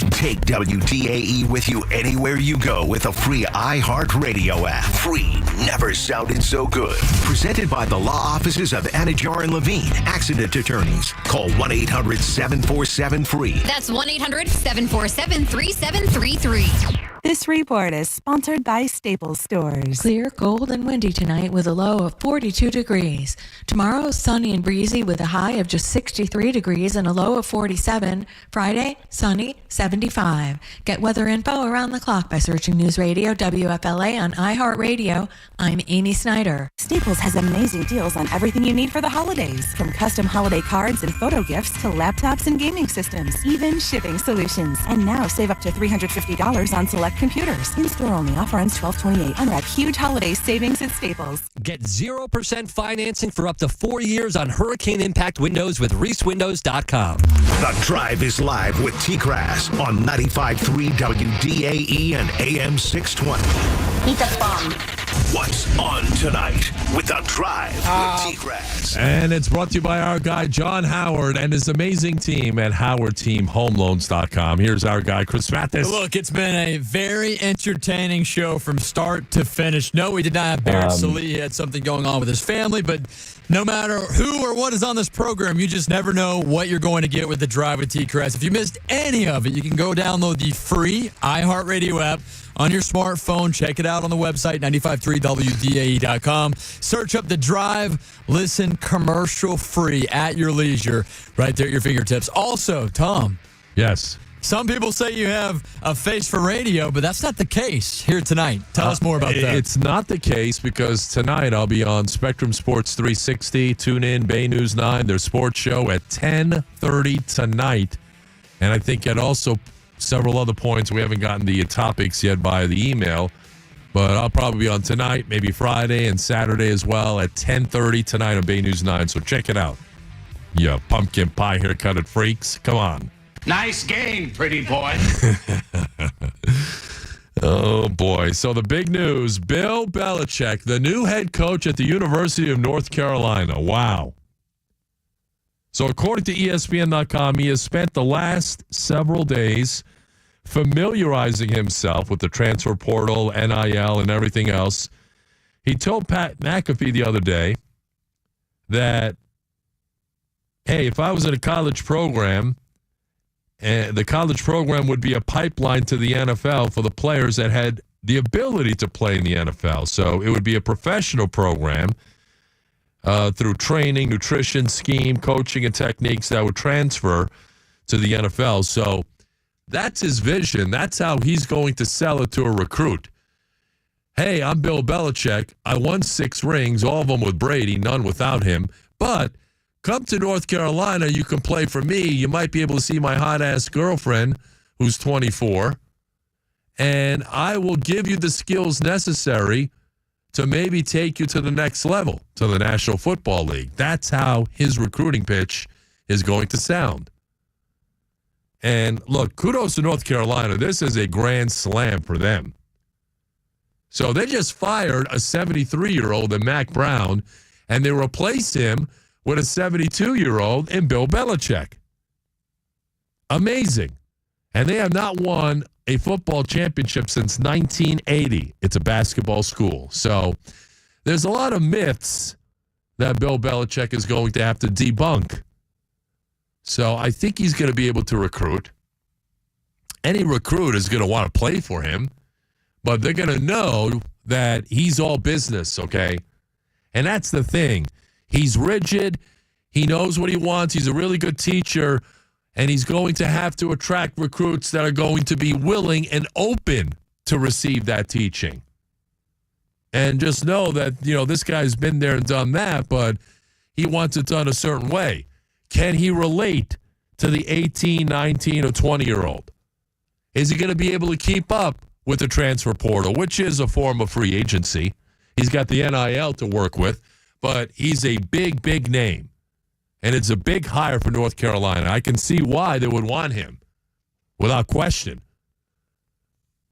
Take WDAE with you anywhere you go with a free iHeartRadio app. Free, never sounded so good. Presented by the law offices of Anajar and Levine, accident attorneys. Call 1-800-747-FREE. That's 1-800-747-3733. This report is sponsored by Staples Stores. Clear, cold, and windy tonight with a low of 42 degrees. Tomorrow, sunny and breezy with a high of just 63 degrees and a low of 47. Friday, sunny, 75. Get weather info around the clock by searching News Radio WFLA on iHeartRadio. I'm Amy Snyder. Staples has amazing deals on everything you need for the holidays, from custom holiday cards and photo gifts to laptops and gaming systems, even shipping solutions. And now save up to $350 on select computers. In-store only. Offer ends 12/28. Unwrap huge holiday savings at Staples. Get 0% financing for up to 4 years on hurricane impact windows with ReeseWindows.com. The Drive is live with TKras on 95.3 WDAE and AM 620. Eat the bomb. What's on tonight with The Drive with TKras? And it's brought to you by our guy, John Howard, and his amazing team at HowardTeamHomeLoans.com. Here's our guy, Chris Mathis. Look, it's been a very entertaining show from start to finish. No, we did not have Barrett Salih. He had something going on with his family, but no matter who or what is on this program, you just never know what you're going to get with The Drive with TKras. If you missed any of it, you can go download the free iHeartRadio app on your smartphone. Check it out on the website, 953WDAE.com. Search up The Drive. Listen commercial free at your leisure, right there at your fingertips. Also, Tom. Yes. Some people say you have a face for radio, but that's not the case here tonight. Tell us more about that. It's not the case because tonight I'll be on Spectrum Sports 360. Tune in, Bay News 9, their sports show at 10:30 tonight. And I think at also several other points. We haven't gotten the topics yet via the email, but I'll probably be on tonight, maybe Friday and Saturday as well at 10:30 tonight on Bay News 9. So check it out. You pumpkin pie haircutted freaks. Come on. Nice game, pretty boy. Oh, boy. So the big news, Bill Belichick, the new head coach at the University of North Carolina. Wow. So according to ESPN.com, he has spent the last several days familiarizing himself with the transfer portal, NIL, and everything else. He told Pat McAfee the other day that, hey, if I was in a college program, the college program would be a pipeline to the NFL for the players that had the ability to play in the NFL. So it would be a professional program through training, nutrition, scheme, coaching, and techniques that would transfer to the NFL. So that's his vision. That's how he's going to sell it to a recruit. Hey, I'm Bill Belichick. I won 6 rings, all of them with Brady, none without him. But come to North Carolina, you can play for me. You might be able to see my hot-ass girlfriend who's 24. And I will give you the skills necessary to maybe take you to the next level, to the National Football League. That's how his recruiting pitch is going to sound. And look, kudos to North Carolina. This is a grand slam for them. So they just fired a 73-year-old in Mac Brown, and they replaced him with a 72-year-old in Bill Belichick. Amazing. And they have not won a football championship since 1980. It's a basketball school. So there's a lot of myths that Bill Belichick is going to have to debunk. So I think he's going to be able to recruit. Any recruit is going to want to play for him, but they're going to know that he's all business, okay? And that's the thing. He's rigid. He knows what he wants. He's a really good teacher. And he's going to have to attract recruits that are going to be willing and open to receive that teaching. And just know that, this guy's been there and done that, but he wants it done a certain way. Can he relate to the 18, 19, or 20-year-old? Is he going to be able to keep up with the transfer portal, which is a form of free agency? He's got the NIL to work with, but he's a big, big name. And it's a big hire for North Carolina. I can see why they would want him, without question.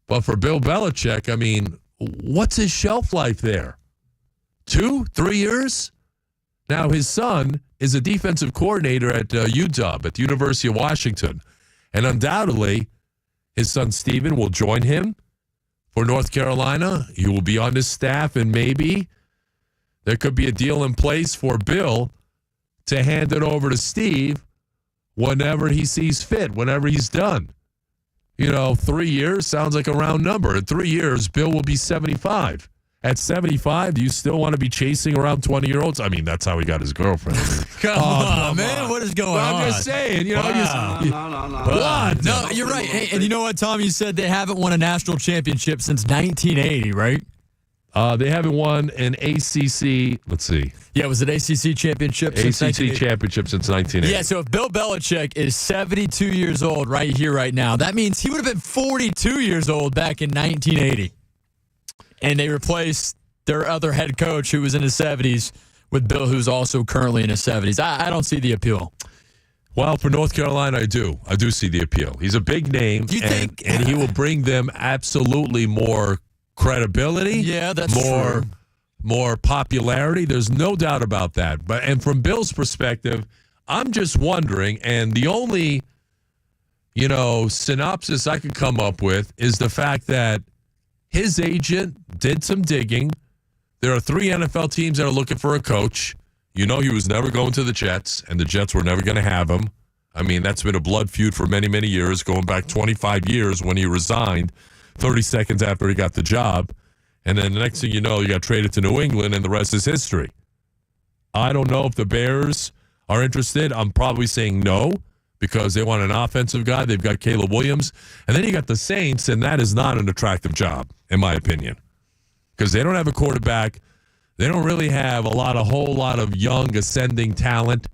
But for Bill Belichick, I mean, what's his shelf life there? 2, 3 years? Now, his son is a defensive coordinator at UW, at the University of Washington. And undoubtedly, his son Steven will join him for North Carolina. He will be on his staff, and maybe there could be a deal in place for Bill to hand it over to Steve whenever he sees fit, whenever he's done. 3 years sounds like a round number. In 3 years, Bill will be 75. At 75, do you still want to be chasing around 20-year-olds? I mean, that's how he got his girlfriend. Come on, man. What is going on? I'm just saying, Wow. What? No, you're right. Hey, and you know what, Tom? You said they haven't won a national championship since 1980, right? They haven't won an ACC. Let's see. Yeah, was it ACC championship? ACC championship since 1980. Yeah, so if Bill Belichick is 72 years old right here, right now, that means he would have been 42 years old back in 1980. And they replaced their other head coach who was in his 70s with Bill, who's also currently in his 70s. I don't see the appeal. Well, for North Carolina, I do. I do see the appeal. He's a big name, and he will bring them absolutely more credibility. Yeah, that's true. More popularity. There's no doubt about that. And from Bill's perspective, I'm just wondering, and the only, synopsis I could come up with is the fact that his agent did some digging. There are 3 NFL teams that are looking for a coach. He was never going to the Jets, and the Jets were never going to have him. I mean, that's been a blood feud for many, many years, going back 25 years when he resigned 30 seconds after he got the job. And then the next thing you know, you got traded to New England, and the rest is history. I don't know if the Bears are interested. I'm probably saying no, because they want an offensive guy. They've got Caleb Williams. And then you got the Saints, and that is not an attractive job, in my opinion, because they don't have a quarterback. They don't really have a whole lot of young ascending talent.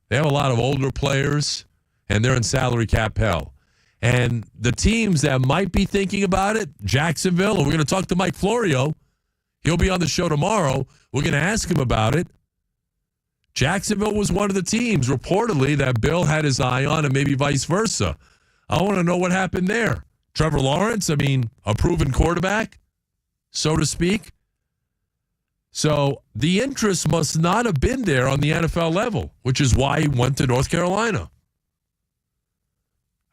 They have a lot of older players, and they're in salary cap hell. And the teams that might be thinking about it, Jacksonville, and we're going to talk to Mike Florio. He'll be on the show tomorrow. We're going to ask him about it. Jacksonville was one of the teams, reportedly, that Bill had his eye on, and maybe vice versa. I want to know what happened there. Trevor Lawrence, a proven quarterback, so to speak. So the interest must not have been there on the NFL level, which is why he went to North Carolina.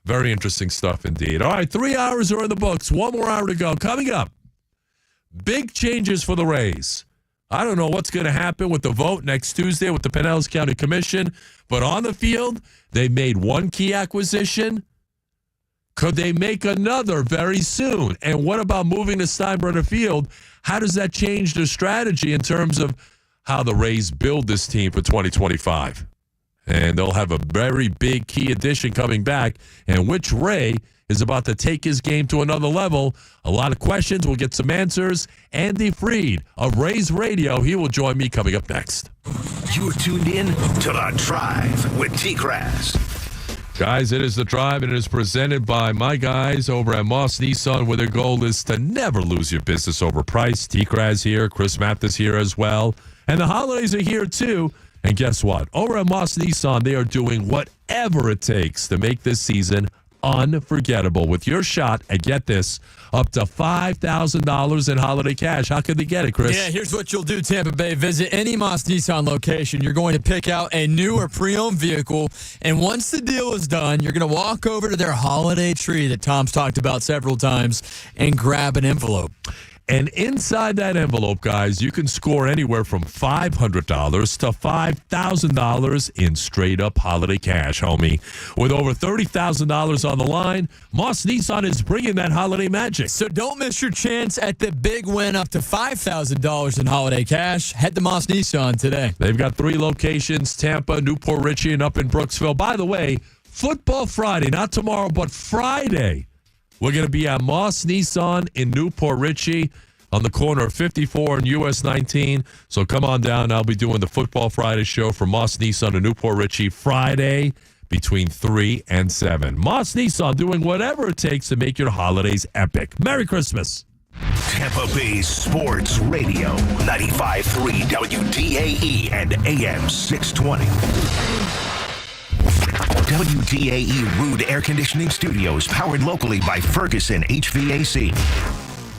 Very interesting stuff indeed. All right, 3 hours are in the books. 1 more hour to go. Coming up, big changes for the Rays. I don't know what's going to happen with the vote next Tuesday with the Pinellas County Commission, but on the field, they made one key acquisition. Could they make another very soon? And what about moving to Steinbrenner Field? How does that change their strategy in terms of how the Rays build this team for 2025? And they'll have a very big key addition coming back. And which Ray is about to take his game to another level. A lot of questions. We'll get some answers. Andy Freed of Rays Radio. He will join me coming up next. You're tuned in to The Drive with TKras. Guys, it is The Drive, and it is presented by my guys over at Moss Nissan, where their goal is to never lose your business over price. TKras here, Chris Mathis here as well. And the holidays are here, too. And guess what? Over at Moss Nissan, they are doing whatever it takes to make this season unforgettable with your shot at, get this, up to $5,000 in holiday cash. How can they get it, Chris? Yeah, here's what you'll do, Tampa Bay. Visit any Moss Nissan location. You're going to pick out a new or pre-owned vehicle, and once the deal is done, you're going to walk over to their holiday tree that Tom's talked about several times and grab an envelope. And inside that envelope, guys, you can score anywhere from $500 to $5,000 in straight-up holiday cash, homie. With over $30,000 on the line, Moss Nissan is bringing that holiday magic. So don't miss your chance at the big win up to $5,000 in holiday cash. Head to Moss Nissan today. They've got 3 locations, Tampa, Newport Richie, and up in Brooksville. By the way, Football Friday, not tomorrow, but Friday. We're going to be at Moss Nissan in Newport Richie on the corner of 54 and US 19. So come on down. I'll be doing the Football Friday show for Moss Nissan in Newport Richie Friday between 3 and 7. Moss Nissan doing whatever it takes to make your holidays epic. Merry Christmas. Tampa Bay Sports Radio, 95.3 WDAE and AM 620. WDAE Rude Air Conditioning Studios, powered locally by Ferguson HVAC.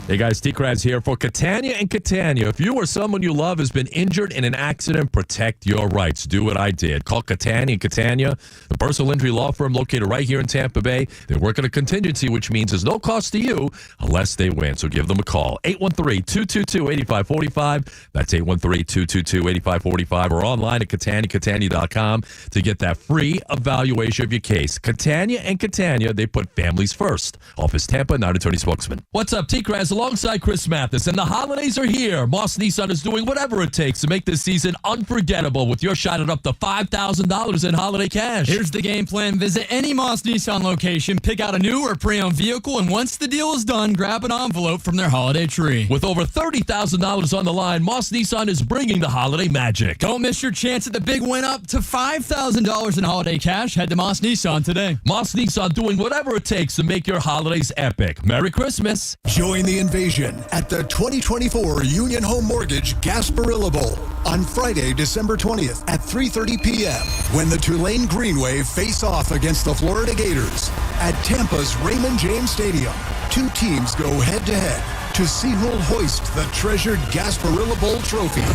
Hey guys, TKras here for Catania and Catania. If you or someone you love has been injured in an accident, protect your rights. Do what I did. Call Catania and Catania, the personal injury law firm located right here in Tampa Bay. They work on a contingency, which means there's no cost to you unless they win. So give them a call. 813-222-8545. That's 813-222-8545, or online at catania.com to get that free evaluation of your case. Catania and Catania, they put families first. Office Tampa, not attorney spokesman. What's up, TKras? Alongside Chris Mathis, and the holidays are here. Moss Nissan is doing whatever it takes to make this season unforgettable with your shot at up to $5,000 in holiday cash. Here's the game plan. Visit any Moss Nissan location, pick out a new or pre-owned vehicle, and once the deal is done, grab an envelope from their holiday tree. With over $30,000 on the line, Moss Nissan is bringing the holiday magic. Don't miss your chance at the big win up to $5,000 in holiday cash. Head to Moss Nissan today. Moss Nissan doing whatever it takes to make your holidays epic. Merry Christmas. Join the invasion at the 2024 Union Home Mortgage Gasparilla Bowl on Friday, December 20th at 3:30 p.m. when the Tulane Greenway face off against the Florida Gators at Tampa's Raymond James Stadium. 2 teams go head-to-head to see who'll hoist the treasured Gasparilla Bowl trophy.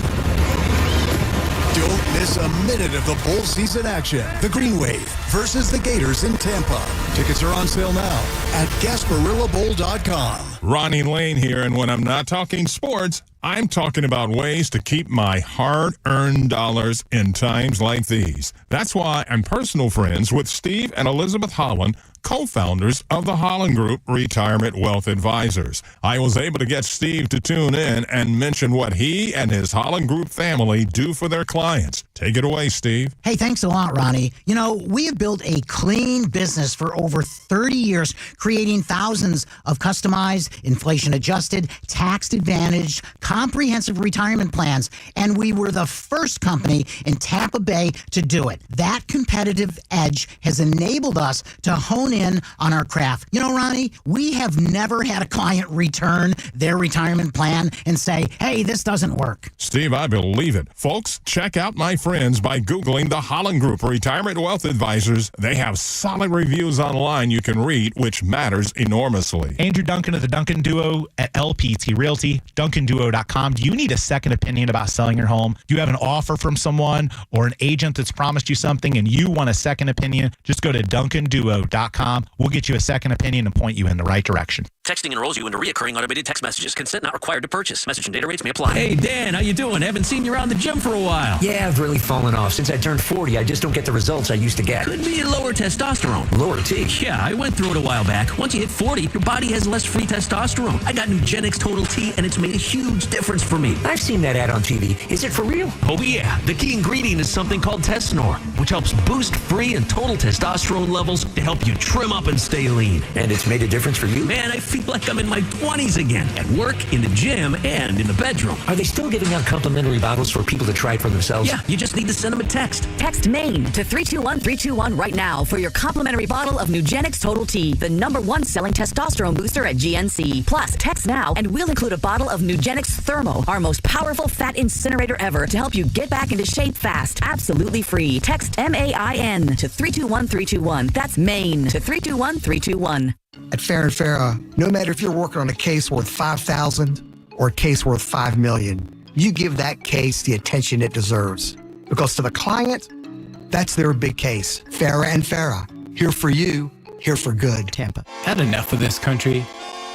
Don't miss a minute of the bowl season action. The Green Wave versus the Gators in Tampa. Tickets are on sale now at GasparillaBowl.com. Ronnie Lane here, and when I'm not talking sports, I'm talking about ways to keep my hard-earned dollars in times like these. That's why I'm personal friends with Steve and Elizabeth Holland, co-founders of the Holland Group Retirement Wealth Advisors. I was able to get Steve to tune in and mention what he and his Holland Group family do for their clients. Take it away, Steve. Hey, thanks a lot, Ronnie. You know, we have built a clean business for over 30 years, creating thousands of customized, inflation-adjusted, tax-advantaged, comprehensive retirement plans, and we were the first company in Tampa Bay to do it. That competitive edge has enabled us to hone in on our craft. You know, Ronnie, we have never had a client return their retirement plan and say, hey, this doesn't work. Steve, I believe it. Folks, check out my friends by Googling the Holland Group Retirement Wealth Advisors. They have solid reviews online you can read, which matters enormously. Andrew Duncan of the Duncan Duo at LPT Realty, DuncanDuo.com. Do you need a second opinion about selling your home? Do you have an offer from someone or an agent that's promised you something and you want a second opinion? Just go to DuncanDuo.com TKras.com. We'll get you a second opinion and point you in the right direction. Texting enrolls you into recurring automated text messages. Consent not required to purchase. Message and data rates may apply. Hey, Dan, how you doing? Haven't seen you around the gym for a while. Yeah, I've really fallen off. Since I turned 40, I just don't get the results I used to get. Could be lower testosterone. Lower T? Yeah, I went through it a while back. Once you hit 40, your body has less free testosterone. I got Nugenix Total T, and it's made a huge difference for me. I've seen that ad on TV. Is it for real? Oh, yeah. The key ingredient is something called Testanor, which helps boost free and total testosterone levels to help you trim up and stay lean. And it's made a difference for you? Man, I feel like I'm in my 20s again. At work, in the gym, and in the bedroom. Are they still giving out complimentary bottles for people to try it for themselves? Yeah, you just need to send them a text. Text MAINE to 321-321 right now for your complimentary bottle of Nugenix Total T, the #1 selling testosterone booster at GNC. Plus, text now and we'll include a bottle of Nugenix Thermo, our most powerful fat incinerator ever, to help you get back into shape fast. Absolutely free. Text MAIN to 321-321. That's MAINE to 321-321. At Farrah & Farrah, no matter if you're working on a case worth $5,000 or a case worth $5 million, you give that case the attention it deserves. Because to the client, that's their big case. Farrah & Farrah, here for you, here for good. Tampa. Had enough of this country?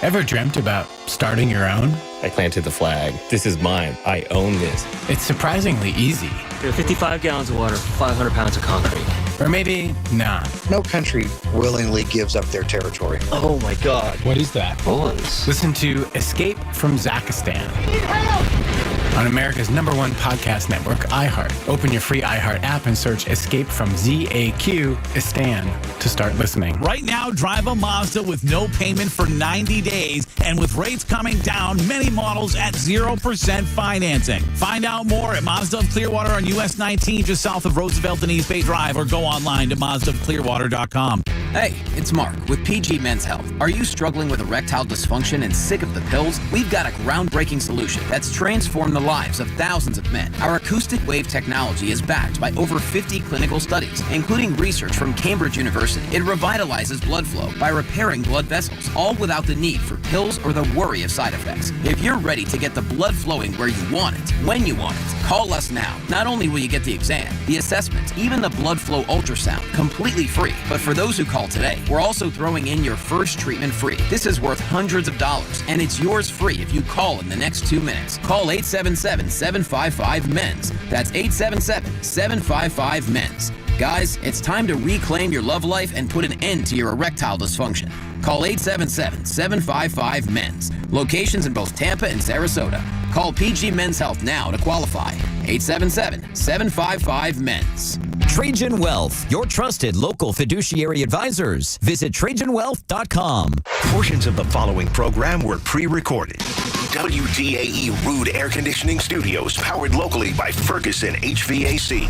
Ever dreamt about starting your own? I planted the flag. This is mine. I own this. It's surprisingly easy. 55 gallons of water, 500 pounds of concrete. Or maybe not. No country willingly gives up their territory. Oh my God. What is that? Bullets. Listen to Escape from Zakistan on America's #1 podcast network, iHeart. Open your free iHeart app and search Escape from ZAQ-istan to start listening. Right now, drive a Mazda with no payment for 90 days, and with rates coming down, many models at 0% financing. Find out more at Mazda of Clearwater on US 19, just south of Roosevelt and East Bay Drive, or go online to MazdaofClearwater.com. Hey, it's Mark with PG Men's Health. Are you struggling with erectile dysfunction and sick of the pills? We've got a groundbreaking solution that's transformed the lives of thousands of men. Our acoustic wave technology is backed by over 50 clinical studies, including research from Cambridge University. It revitalizes blood flow by repairing blood vessels, all without the need for pills or the worry of side effects. If you're ready to get the blood flowing where you want it, when you want it, call us now. Not only will you get the exam, the assessment, even the blood flow ultrasound completely free, but for those who call today, we're also throwing in your first treatment free. This is worth hundreds of dollars, and it's yours free if you call in the next 2 minutes. Call 877-755-MENS. That's 877-755-MENS. Guys, it's time to reclaim your love life and put an end to your erectile dysfunction. Call 877-755-MENS. Locations in both Tampa and Sarasota. Call PG Men's Health now to qualify. 877-755-MENS. Trajan Wealth, your trusted local fiduciary advisors. Visit TrajanWealth.com. Portions of the following program were pre-recorded. WDAE Rude Air Conditioning Studios, powered locally by Ferguson HVAC.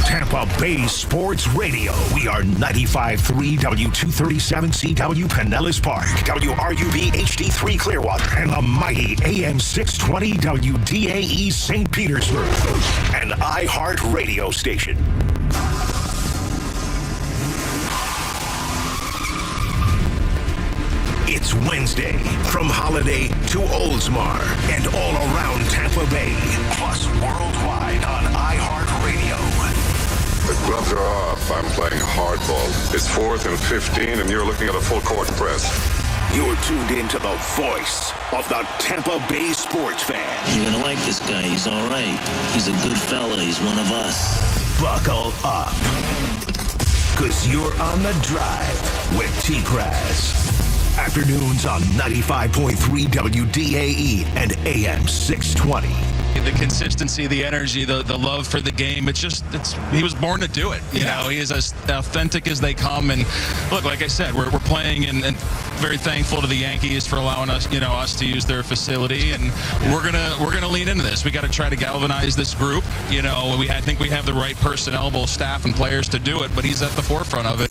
Tampa Bay Sports Radio. We are 95.3 W237CW Pinellas Park, WRUB HD3 Clearwater, and the mighty AM 620 WDAE St. Petersburg, an iHeart radio station. It's Wednesday, from Holiday to Oldsmar, and all around Tampa Bay, plus worldwide on iHeartRadio. The gloves are off. I'm playing hardball. It's 4th and 15, and you're looking at a full court press. You're tuned in to the voice of the Tampa Bay sports fan. You're going to like this guy. He's all right. He's a good fella. He's one of us. Buckle up, because you're on the drive with TKras. Afternoons on 95.3 WDAE and AM 620. The consistency, the energy, the love for the game. He was born to do it. You know, he is as authentic as they come. And look, like I said, we're playing and very thankful to the Yankees for allowing us, us to use their facility. And we're gonna lean into this. We got to try to galvanize this group. I think we have the right personnel, both staff and players, to do it. But he's at the forefront of it.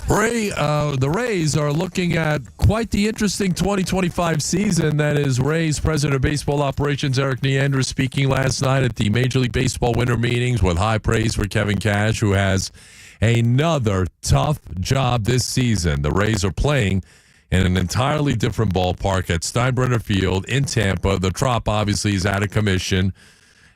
Ray, the Rays are looking at quite the interesting 2025 season. That is Rays President of Baseball Operations Eric Neandra speaking last night at the Major League Baseball winter meetings with high praise for Kevin Cash, who has another tough job this season. The Rays are playing in an entirely different ballpark at Steinbrenner Field in Tampa. The Trop obviously is out of commission.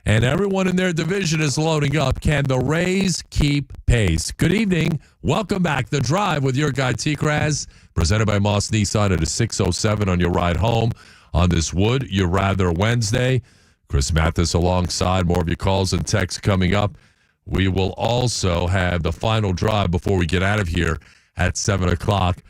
and everyone in their division is loading up. Can the Rays keep pace? Good evening. Welcome back. The Drive with your guy, TKras, presented by Moss Nissan at 6:07 on your ride home on this Would You Rather Wednesday. Chris Mathis alongside. More of your calls and texts coming up. We will also have the final drive before we get out of here at 7 o'clock.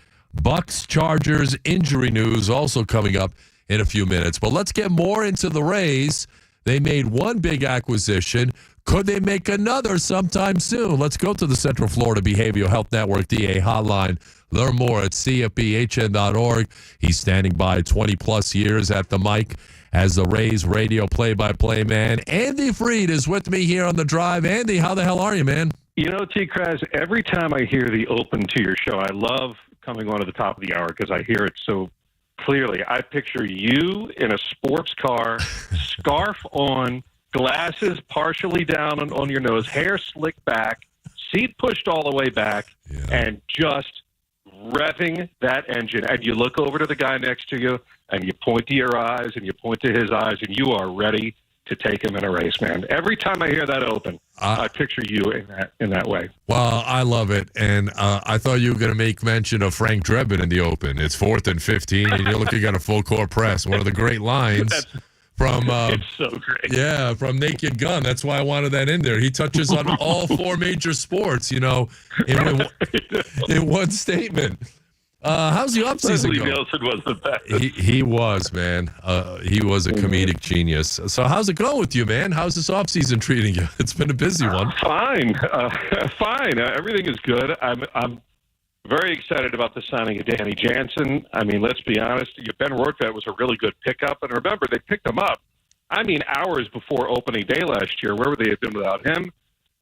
Bucks Chargers injury news also coming up in a few minutes. But let's get more into the Rays. They made one big acquisition. Could they make another sometime soon? Let's go to the Central Florida Behavioral Health Network DA hotline. Learn more at cfbhn.org. He's standing by 20-plus years at the mic as the Rays radio play-by-play man. Andy Freed is with me here on The Drive. Andy, how the hell are you, man? You know, TKras, every time I hear the open to your show, I love coming on at the top of the hour because I hear it so clearly. I picture you in a sports car, scarf on, glasses partially down on your nose, hair slicked back, seat pushed all the way back, and just revving that engine. And you look over to the guy next to you, and you point to your eyes, and you point to his eyes, and you are ready to take him in a race, man. Every time I hear that open, I picture you in that way. Well, I love it, and I thought you were going to make mention of Frank Drebin in the open. It's 4th and 15, and you're looking at a full court press. One of the great lines from it's so great. Yeah, from Naked Gun. That's why I wanted that in there. He touches on all four major sports, you know, in one statement. How's the offseason Leslie going? Nielsen was the best. He was, man. He was a comedic genius. So how's it going with you, man? How's this offseason treating you? It's been a busy one. Fine. Fine. Everything is good. I'm very excited about the signing of Danny Jansen. I mean, let's be honest. Ben Rortvedt was a really good pickup. And remember, they picked him up, hours before opening day last year. Where would they have been without him?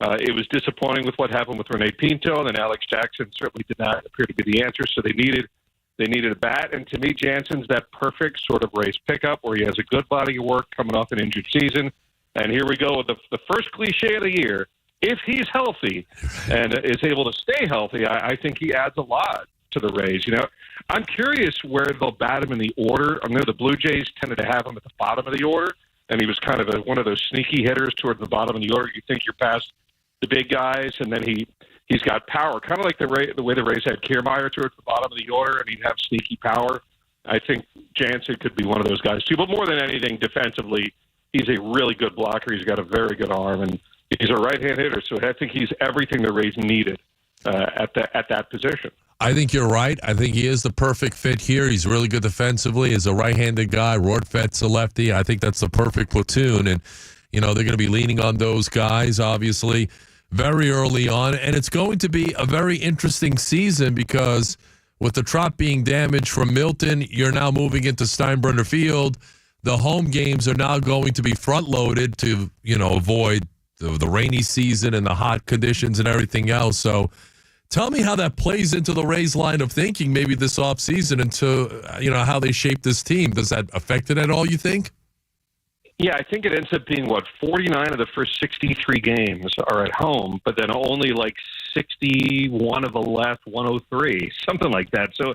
It was disappointing with what happened with Rene Pinto, and then Alex Jackson certainly did not appear to be the answer. So they needed a bat, and to me, Jansen's that perfect sort of race pickup where he has a good body of work coming off an injured season. And here we go with the first cliche of the year. If he's healthy and is able to stay healthy, I think he adds a lot to the Rays. You know, I'm curious where they'll bat him in the order. I know the Blue Jays tended to have him at the bottom of the order, and he was kind of one of those sneaky hitters toward the bottom of the order. You think you're past the big guys, and then he's got power, kind of like the way the Rays had Kiermaier towards the bottom of the order, and he'd have sneaky power. I think Jansen could be one of those guys too. But more than anything, defensively, he's a really good blocker. He's got a very good arm, and he's a right-hand hitter. So I think he's everything the Rays needed at that position. I think you're right. I think he is the perfect fit here. He's really good defensively. He's a right-handed guy. Rortvedt's a lefty. I think that's the perfect platoon, and you know they're going to be leaning on those guys, obviously, very early on. And it's going to be a very interesting season because with the Trop being damaged from Milton, you're now moving into Steinbrenner Field. The home games are now going to be front-loaded to, you know, avoid the rainy season and the hot conditions and everything else. So tell me how that plays into the Rays' line of thinking maybe this offseason into, you know, how they shape this team. Does that affect it at all, you think? Yeah, I think it ends up being, 49 of the first 63 games are at home, but then only 61 of the last 103, something like that. So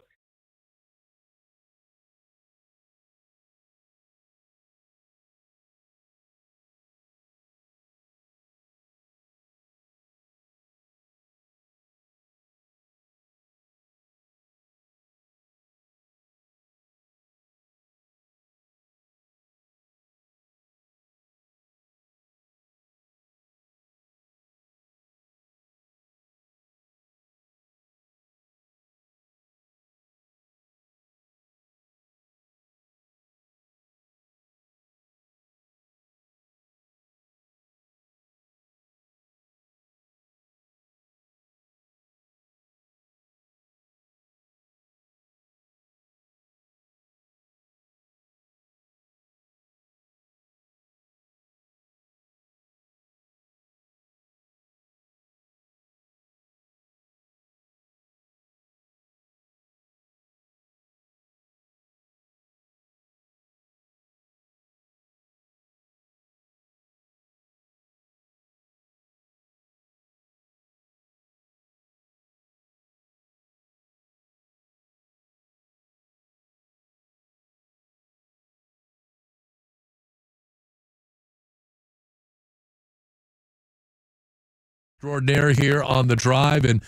extraordinaire here on the drive. And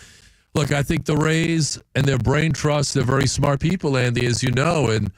look, I think the Rays and their brain trust, they're very smart people, Andy, as you know. And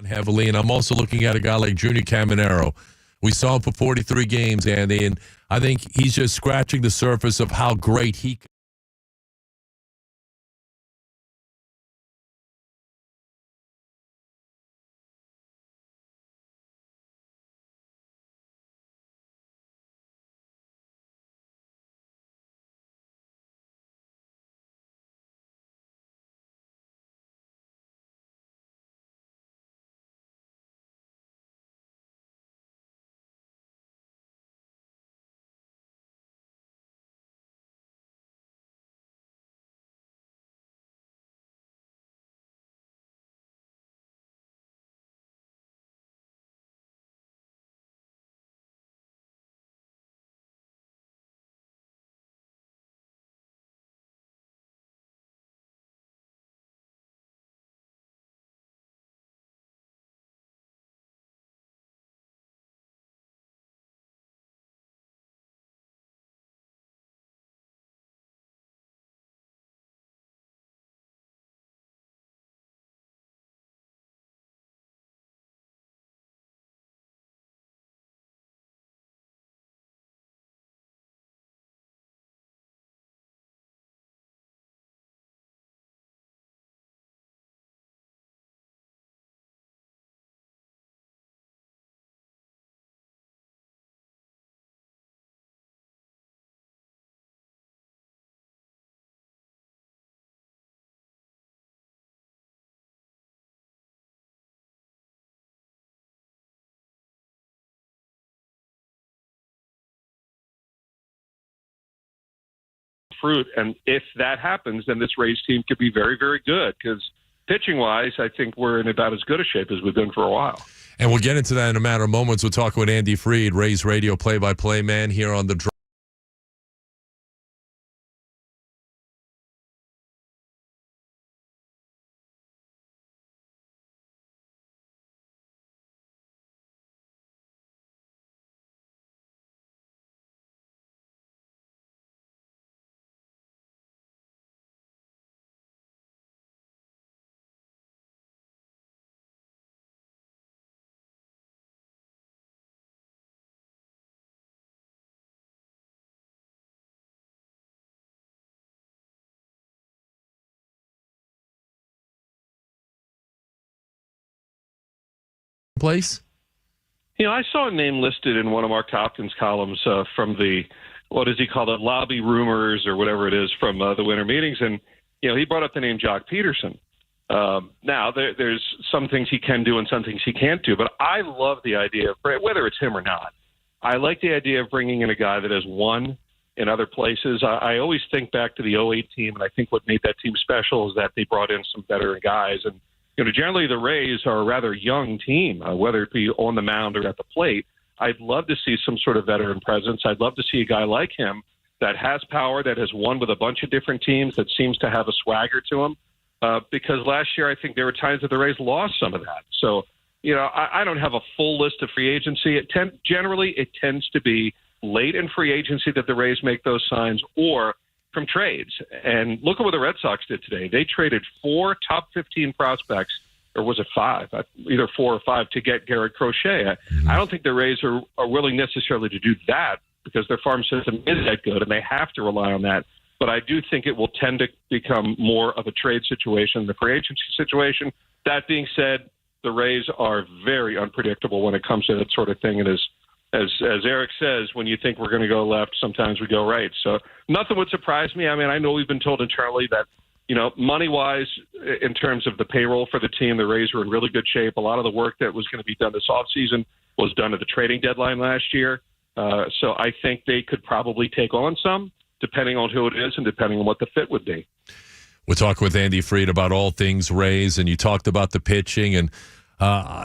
heavily, and I'm also looking at a guy like Junior Caminero. We saw him for 43 games, Andy, and I think he's just scratching the surface of how great he can. Fruit, and if that happens, then this Rays team could be very, very good because pitching-wise, I think we're in about as good a shape as we've been for a while. And we'll get into that in a matter of moments. We'll talk with Andy Freed, Rays radio play-by-play man here on the someplace? I saw a name listed in one of Mark Hopkins' columns from the, what does he call it, lobby rumors or whatever it is from the winter meetings. And, he brought up the name Jock Peterson. Now, there's some things he can do and some things he can't do. But I love the idea of, whether it's him or not, I like the idea of bringing in a guy that has won in other places. I always think back to the 08 team, and I think what made that team special is that they brought in some veteran guys. And, generally the Rays are a rather young team, whether it be on the mound or at the plate. I'd love to see some sort of veteran presence. I'd love to see a guy like him that has power, that has won with a bunch of different teams, that seems to have a swagger to him. Because last year I think there were times that the Rays lost some of that. So, I don't have a full list of free agency. Generally, it tends to be late in free agency that the Rays make those signs or from trades. And look at what the Red Sox did today. They traded 4 top 15 prospects, or was it 5? Either 4 or 5 to get Garrett Crochet. I don't think the Rays are willing necessarily to do that because their farm system is that good and they have to rely on that. But I do think it will tend to become more of a trade situation, the free agency situation. That being said, the Rays are very unpredictable when it comes to that sort of thing. And as Eric says, when you think we're going to go left, sometimes we go right. So nothing would surprise me. I mean, I know we've been told internally that, money-wise, in terms of the payroll for the team, the Rays were in really good shape. A lot of the work that was going to be done this offseason was done at the trading deadline last year. So I think they could probably take on some, depending on who it is and depending on what the fit would be. We're talking with Andy Fried about all things Rays, and you talked about the pitching, and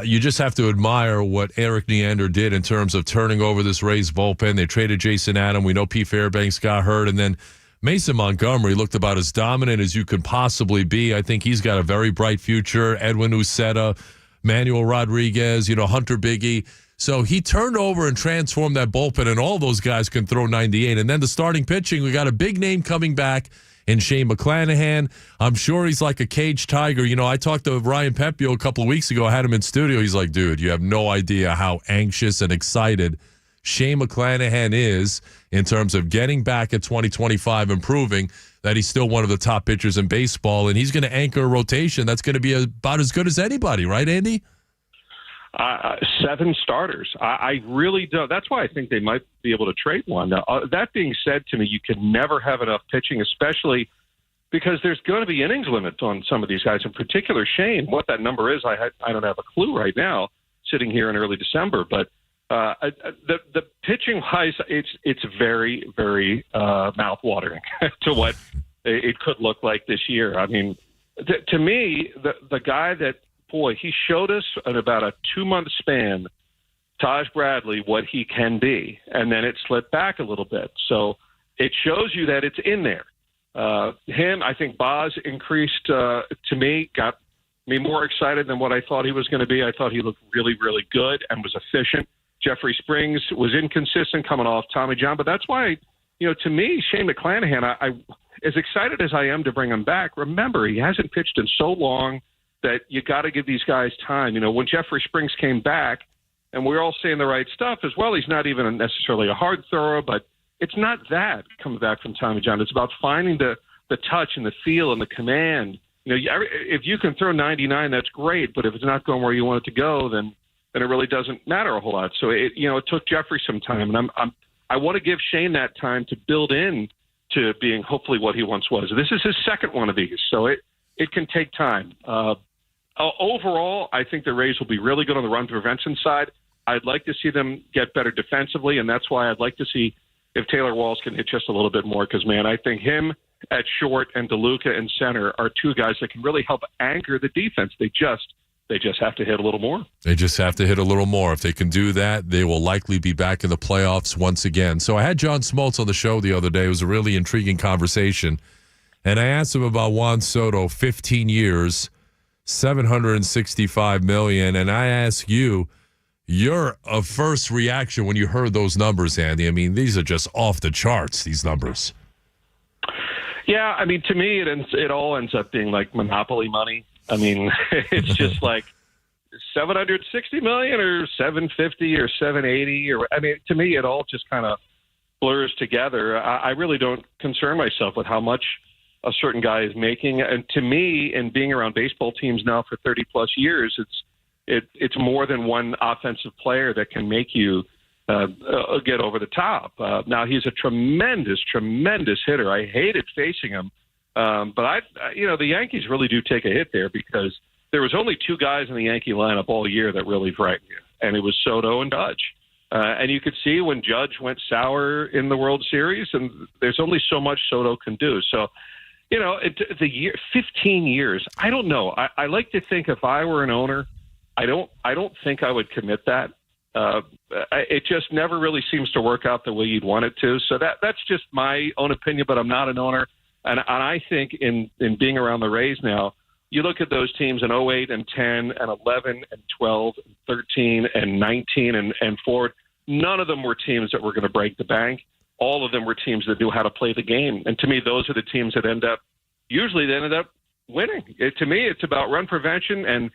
you just have to admire what Eric Neander did in terms of turning over this Rays bullpen. They traded Jason Adam. We know Pete Fairbanks got hurt, and then Mason Montgomery looked about as dominant as you could possibly be. I think he's got a very bright future. Edwin Uceta, Manuel Rodriguez, Hunter Biggie. So he turned over and transformed that bullpen, and all those guys can throw 98. And then the starting pitching, we got a big name coming back in Shane McClanahan. I'm sure he's like a caged tiger. I talked to Ryan Pepio a couple of weeks ago. I had him in studio. He's like, dude, you have no idea how anxious and excited Shane McClanahan is in terms of getting back at 2025 and proving that he's still one of the top pitchers in baseball. And he's going to anchor a rotation that's going to be about as good as anybody, right, Andy? 7 starters. I really don't. That's why I think they might be able to trade one. Now, that being said, to me, you can never have enough pitching, especially because there's going to be innings limits on some of these guys. In particular, Shane. What that number is, I don't have a clue right now, sitting here in early December. But the pitching wise, it's very, very mouth-watering to what it could look like this year. I mean, to me, the guy that. Boy, he showed us in about a 2-month span, Taj Bradley, what he can be, and then it slipped back a little bit. So it shows you that it's in there. I think Boz increased, to me, got me more excited than what I thought he was going to be. I thought he looked really, really good and was efficient. Jeffrey Springs was inconsistent coming off Tommy John, but that's why, to me, Shane McClanahan, I as excited as I am to bring him back, remember, he hasn't pitched in so long that you got to give these guys time. When Jeffrey Springs came back, and we're all saying the right stuff as well, he's not even necessarily a hard thrower, but it's not that coming back from Tommy John. It's about finding the touch and the feel and the command. If you can throw 99, that's great, but if it's not going where you want it to go, then it really doesn't matter a whole lot. So it took Jeffrey some time, and I want to give Shane that time to build in to being hopefully what he once was. This is his second one of these, so it can take time. Overall, I think the Rays will be really good on the run prevention side. I'd like to see them get better defensively, and that's why I'd like to see if Taylor Walls can hit just a little bit more because, man, I think him at short and DeLuca in center are 2 guys that can really help anchor the defense. They just have to hit a little more. They just have to hit a little more. If they can do that, they will likely be back in the playoffs once again. So I had John Smoltz on the show the other day. It was a really intriguing conversation, and I asked him about Juan Soto, 15 years, $765 million, and I ask you, your first reaction when you heard those numbers, Andy. I mean, these are just off the charts, these numbers. Yeah, I mean, to me, it all ends up being like monopoly money. I mean, it's just like $760 million or $750 or $780, or I mean, to me, it all just kind of blurs together. I really don't concern myself with how much a certain guy is making. And to me, and being around baseball teams now for 30 plus years, it's more than one offensive player that can make you get over the top. Now, he's a tremendous hitter. I hated facing him. But the Yankees really do take a hit there because there was only two guys in the Yankee lineup all year that really frightened you, and it was Soto and Judge. And you could see when Judge went sour in the World Series, and there's only so much Soto can do. So, 15 years, I don't know. I like to think if I were an owner, I don't think I would commit that. It just never really seems to work out the way you'd want it to. So that's just my own opinion, but I'm not an owner. And I think in being around the Rays now, you look at those teams in 08 and 10 and 11 and 12 and 13 and 19 and forward. None of them were teams that were going to break the bank. All of them were teams that knew how to play the game. And to me, those are the teams that ended up winning. To me, it's about run prevention. And,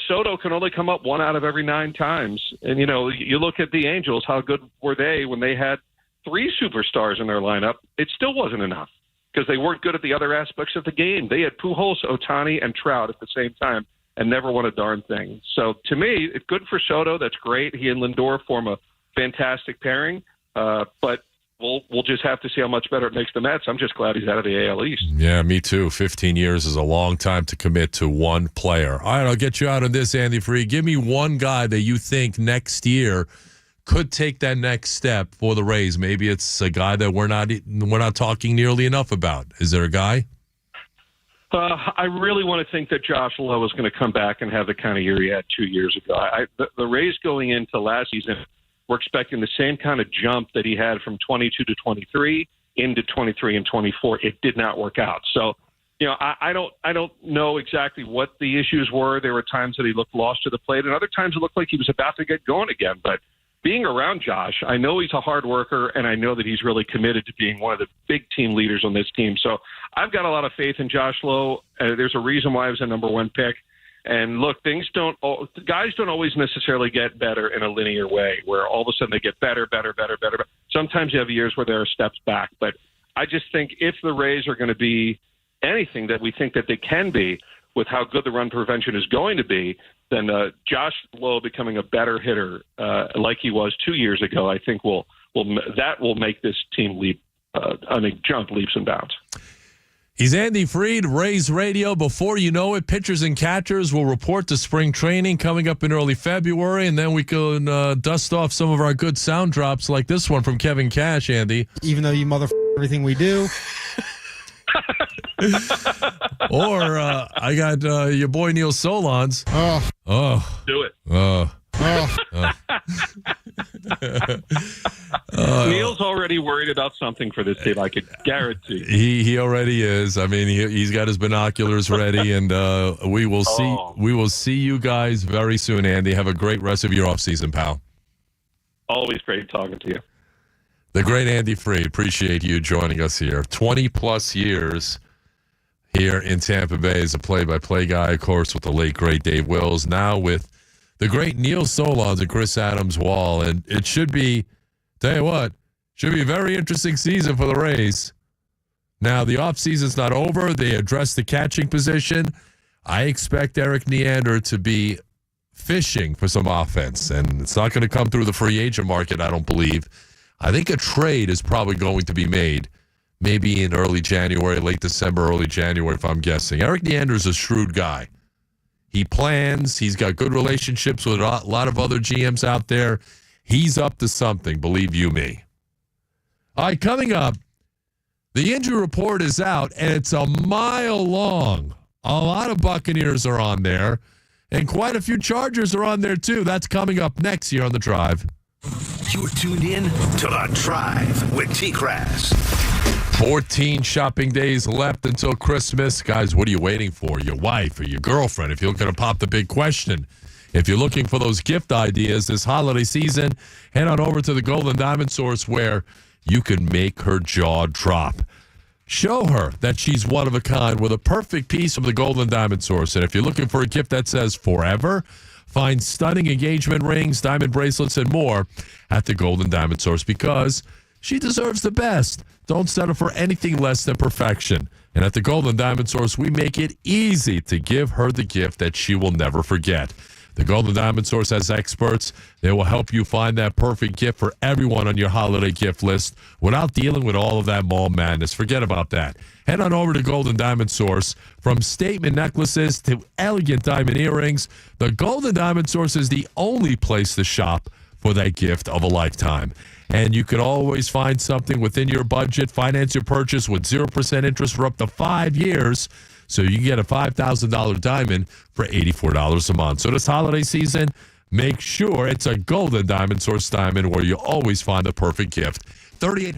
Soto can only come up 1 out of every 9 times. And, you look at the Angels, how good were they when they had 3 superstars in their lineup? It still wasn't enough, because they weren't good at the other aspects of the game. They had Pujols, Ohtani, and Trout at the same time and never won a darn thing. So to me, it's good for Soto. That's great. He and Lindor form a fantastic pairing. But we'll just have to see how much better it makes the Mets. I'm just glad he's out of the AL East. Yeah, me too. 15 years is a long time to commit to one player. All right, I'll get you out on this, Andy Free. Give me one guy that you think next year could take that next step for the Rays. Maybe it's a guy that we're not talking nearly enough about. Is there a guy? I really want to think that Josh Lowe is going to come back and have the kind of year he had 2 years ago. The Rays going into last season, we're expecting the same kind of jump that he had from 22 to 23 into 23 and 24. It did not work out. So, I don't know exactly what the issues were. There were times that he looked lost to the plate, and other times it looked like he was about to get going again. But being around Josh, I know he's a hard worker, and I know that he's really committed to being one of the big team leaders on this team. So I've got a lot of faith in Josh Lowe. There's a reason why I was a number 1 pick. And look, guys don't always necessarily get better in a linear way where all of a sudden they get better. Sometimes you have years where there are steps back. But I just think if the Rays are going to be anything that we think that they can be with how good the run prevention is going to be, then Josh Lowe becoming a better hitter like he was 2 years ago, I think will make this team jump leaps and bounds. He's Andy Freed, Rays Radio. Before you know it, pitchers and catchers will report to spring training coming up in early February, and then we can dust off some of our good sound drops like this one from Kevin Cash, Andy. Even though you everything we do. Or I got your boy Neil Solondz. Do it. Neil's already worried about something for this team, I could guarantee. He already is. I mean, he's got his binoculars ready, and we will see you guys very soon, Andy. Have a great rest of your offseason, pal. Always great talking to you. The great Andy Freed. Appreciate you joining us here. 20-plus years here in Tampa Bay as a play-by-play guy, of course, with the late, great Dave Wills. Now with the great Neil Solondz and Chris Adams-Wall. And it should be, tell you what, should be a very interesting season for the Rays. Now, the offseason's not over. They addressed the catching position. I expect Eric Neander to be fishing for some offense, and it's not going to come through the free agent market, I don't believe. I think a trade is probably going to be made, maybe in early January, late December, early January, if I'm guessing. Eric Neander is a shrewd guy. He plans. He's got good relationships with a lot of other GMs out there. He's up to something, believe you me. All right, coming up, the injury report is out, and it's a mile long. A lot of Buccaneers are on there, and quite a few Chargers are on there, too. That's coming up next here on The Drive. You're tuned in to The Drive with TKras. 14 shopping days left until Christmas. Guys, what are you waiting for? Your wife or your girlfriend? If you're going to pop the big question. If you're looking for those gift ideas this holiday season, head on over to the Golden Diamond Source where you can make her jaw drop. Show her that she's one of a kind with a perfect piece from the Golden Diamond Source. And if you're looking for a gift that says forever, find stunning engagement rings, diamond bracelets, and more at the Golden Diamond Source because she deserves the best. Don't settle for anything less than perfection. And at the Golden Diamond Source, we make it easy to give her the gift that she will never forget. The Golden Diamond Source has experts. They will help you find that perfect gift for everyone on your holiday gift list without dealing with all of that mall madness. Forget about that. Head on over to Golden Diamond Source. From statement necklaces to elegant diamond earrings, the Golden Diamond Source is the only place to shop for that gift of a lifetime. And you can always find something within your budget. Finance your purchase with 0% interest for up to 5 years. So you can get a $5,000 diamond for $84 a month. So this holiday season, make sure it's a Golden Diamond Source diamond where you always find the perfect gift. 38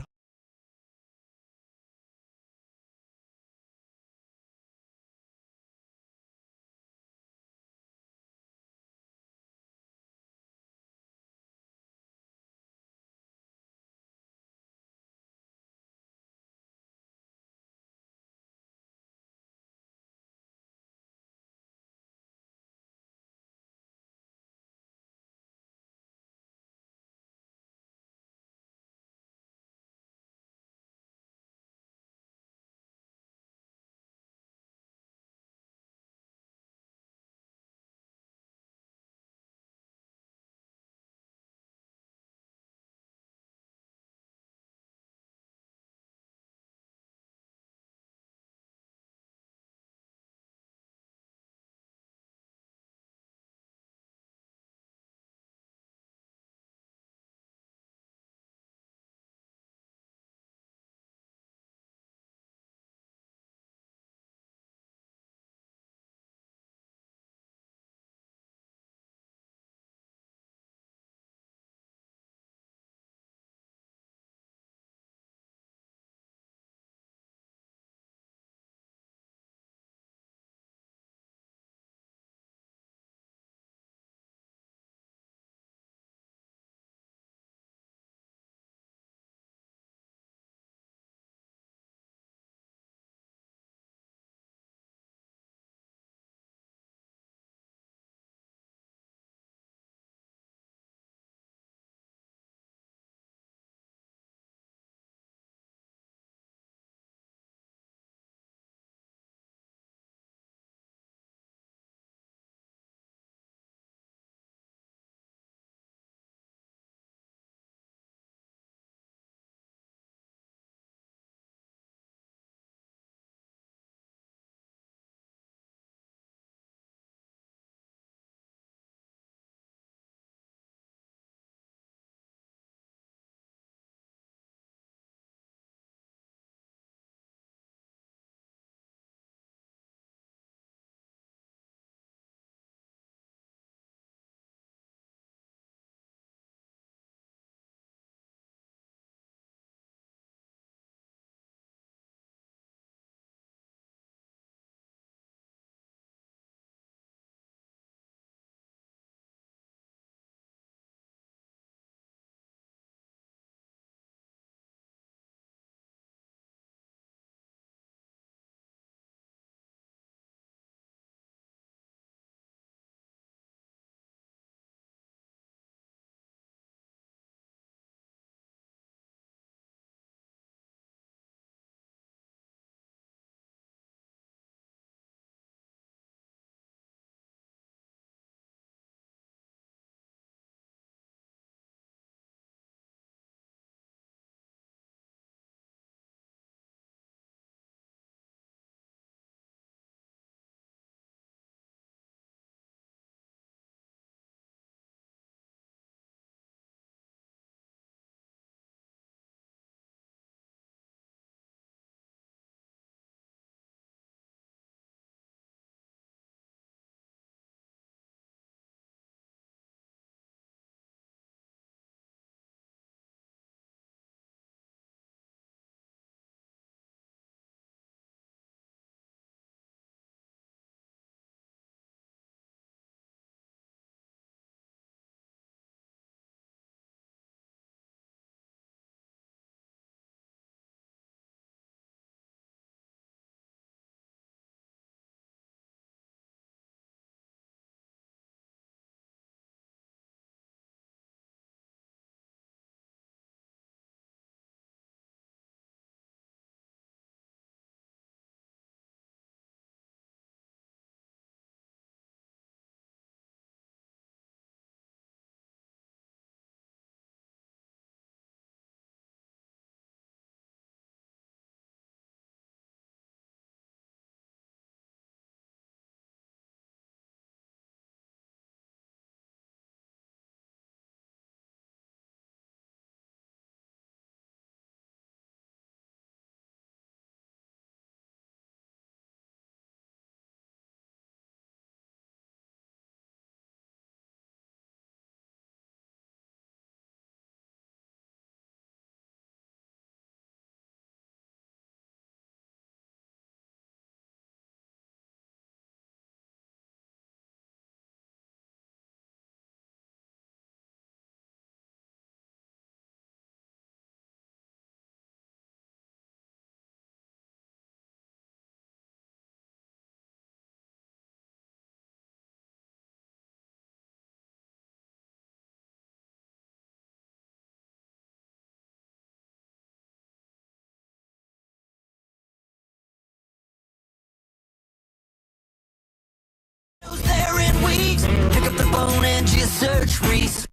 George Reese.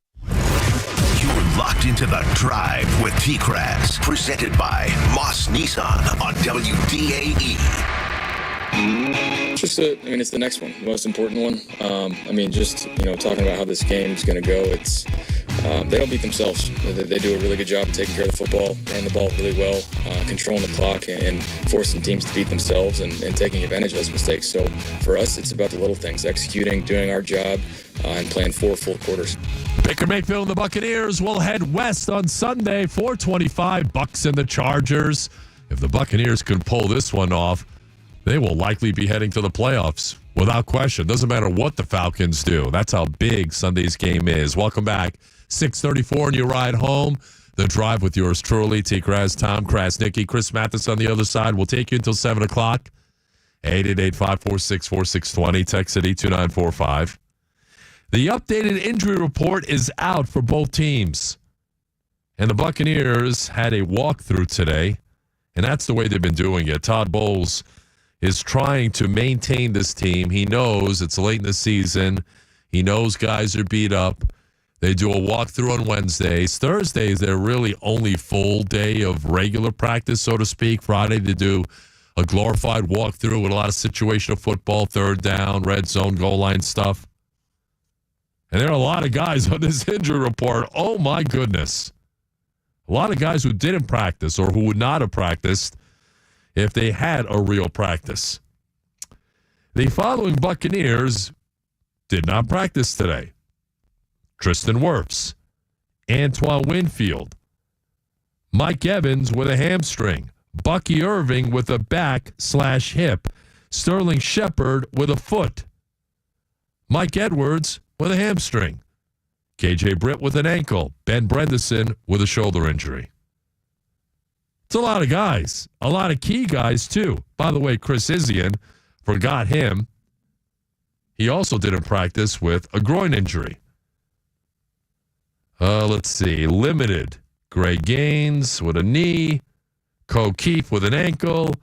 You're locked into The Drive with TKras, presented by Moss Nissan on WDAE. It's the next one, the most important one. Talking about how this game's going to go, they don't beat themselves. They do a really good job of taking care of the football, running the ball really well, controlling the clock, and forcing teams to beat themselves and taking advantage of those mistakes. So for us, it's about the little things, executing, doing our job, and playing 4 full quarters. Baker Mayfield and the Buccaneers will head west on Sunday, 4:25, Bucs and the Chargers. If the Buccaneers can pull this one off, they will likely be heading to the playoffs without question. Doesn't matter what the Falcons do. That's how big Sunday's game is. Welcome back. 6:34 and you ride home. The Drive with yours truly, TKras, Tom Krasnicki, Chris Mathis on the other side. We'll take you until 7 o'clock. 888-546-4620. Text at 82945. The updated injury report is out for both teams. And the Buccaneers had a walkthrough today, and that's the way they've been doing it. Todd Bowles is trying to maintain this team. He knows it's late in the season. He knows guys are beat up. They do a walkthrough on Wednesdays. Thursdays, they're really only full day of regular practice, so to speak. Friday, they do a glorified walkthrough with a lot of situational football, third down, red zone, goal line stuff. And there are a lot of guys on this injury report. Oh, my goodness. A lot of guys who didn't practice or who would not have practiced if they had a real practice. The following Buccaneers did not practice today: Tristan Wirfs, Antoine Winfield, Mike Evans with a hamstring, Bucky Irving with a back/hip, Sterling Shepard with a foot, Mike Edwards with a hamstring, KJ Britt with an ankle, Ben Bredesen with a shoulder injury. It's a lot of guys, a lot of key guys, too. By the way, Chris Isian, forgot him. He also didn't practice with a groin injury. Let's see. Limited. Greg Gaines with a knee. Ko Keefe with an ankle.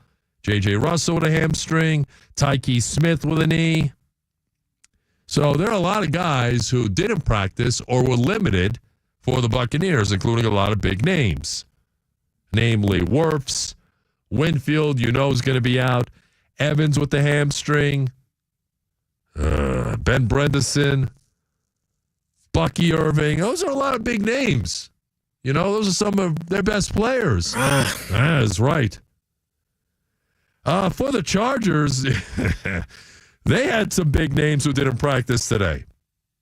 J.J. Russell with a hamstring. Tyke Smith with a knee. So there are a lot of guys who didn't practice or were limited for the Buccaneers, including a lot of big names. Namely, Wirfs, Winfield, is going to be out. Evans with the hamstring. Ben Bredesen. Bucky Irving. Those are a lot of big names. Those are some of their best players. That's right. For the Chargers, they had some big names who didn't practice today.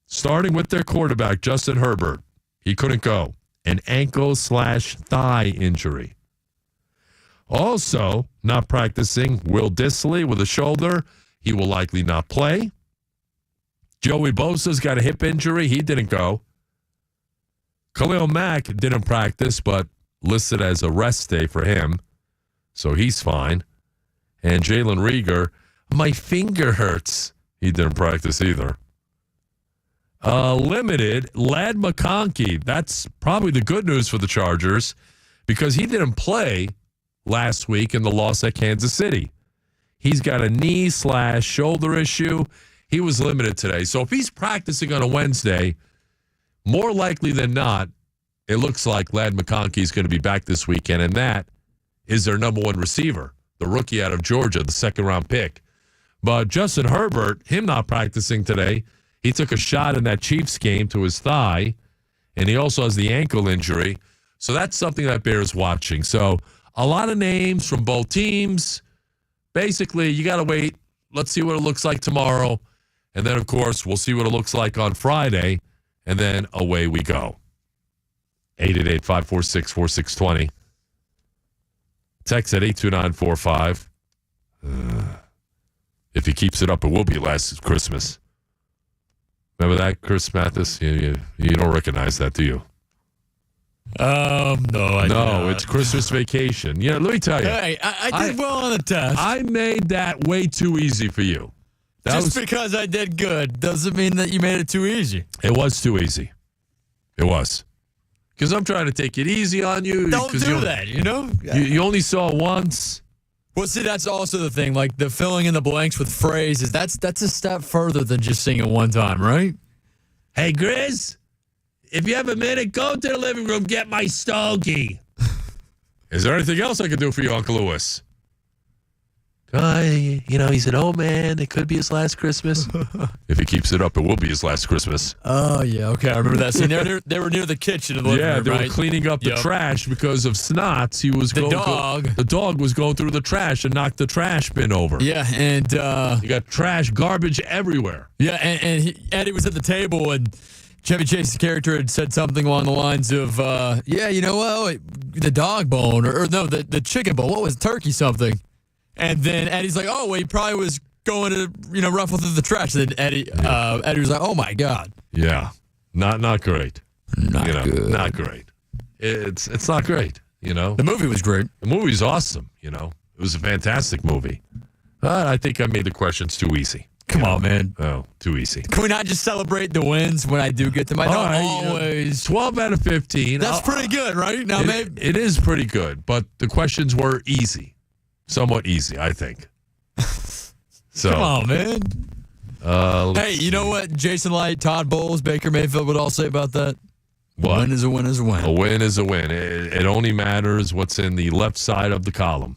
Starting with their quarterback, Justin Herbert. He couldn't go. An ankle/thigh injury. Also, not practicing, Will Dissly with a shoulder. He will likely not play. Joey Bosa's got a hip injury. He didn't go. Khalil Mack didn't practice, but listed as a rest day for him. So he's fine. And Jalen Reagor, my finger hurts. He didn't practice either. Limited, Ladd McConkey. That's probably the good news for the Chargers because he didn't play last week in the loss at Kansas City. He's got a knee/shoulder issue. He was limited today. So if he's practicing on a Wednesday, more likely than not, it looks like Ladd McConkey is going to be back this weekend, and that is their number one receiver, the rookie out of Georgia, the second-round pick. But Justin Herbert, him not practicing today, he took a shot in that Chiefs game to his thigh, and he also has the ankle injury. So that's something that bears watching. So a lot of names from both teams. Basically, you got to wait. Let's see what it looks like tomorrow. And then, of course, we'll see what it looks like on Friday, and then away we go. 888-546-4620. Text at 82945. If he keeps it up, it will be last Christmas. Remember that, Chris Mathis? You don't recognize that, do you? No, I don't. It's Christmas vacation. Let me tell you. Hey, I did well on the test. I made that way too easy for you. Because I did good doesn't mean that you made it too easy. It was too easy. It was. Because I'm trying to take it easy on you. Don't do that, You only saw it once. Well, see, that's also the thing. Like the filling in the blanks with phrases, that's a step further than just seeing it one time, right? Hey, Grizz, if you have a minute, go to the living room, get my stogie. Is there anything else I can do for you, Uncle Lewis? He's an old man. It could be his last Christmas. If he keeps it up, it will be his last Christmas. Oh, yeah. Okay, I remember that scene. They were near the kitchen in the living room, they right? were cleaning up the trash because of Snots. The dog was going through the trash and knocked the trash bin over. Yeah, and you got trash, garbage everywhere. Yeah, and Eddie was at the table, and Chevy Chase's character had said something along the lines of, the dog bone, or no, the chicken bone. What was it? Turkey something. And then Eddie's like, oh, well, he probably was going to, ruffle through the trash. And then Eddie was like, oh, my God. Yeah, not great. Not good. Not great. It's not great, The movie was great. The movie's awesome, It was a fantastic movie. I think I made the questions too easy. Come on, man. Oh, too easy. Can we not just celebrate the wins when I do get them? I don't always. 12 out of 15. That's pretty good, right? Now, maybe it is pretty good, but the questions were easy. Somewhat easy, I think. So, come on, man. Hey, you know what? Jason Light, Todd Bowles, Baker Mayfield would all say about that? What? A win is a win is a win. A win is a win. It only matters what's in the left side of the column.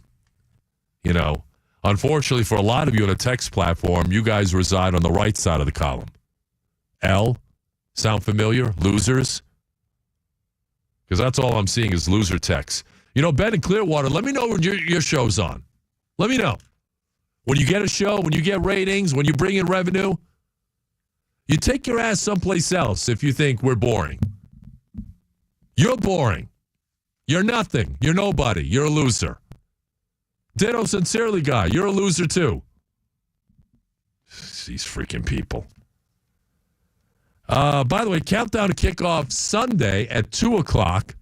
Unfortunately, for a lot of you on a text platform, you guys reside on the right side of the column. L, sound familiar? Losers? Because that's all I'm seeing is loser texts. Ben in Clearwater, let me know when your show's on. Let me know. When you get a show, when you get ratings, when you bring in revenue, you take your ass someplace else if you think we're boring. You're boring. You're nothing. You're nobody. You're a loser. Ditto Sincerely Guy, you're a loser too. These freaking people. By the way, countdown to kickoff Sunday at 2 o'clock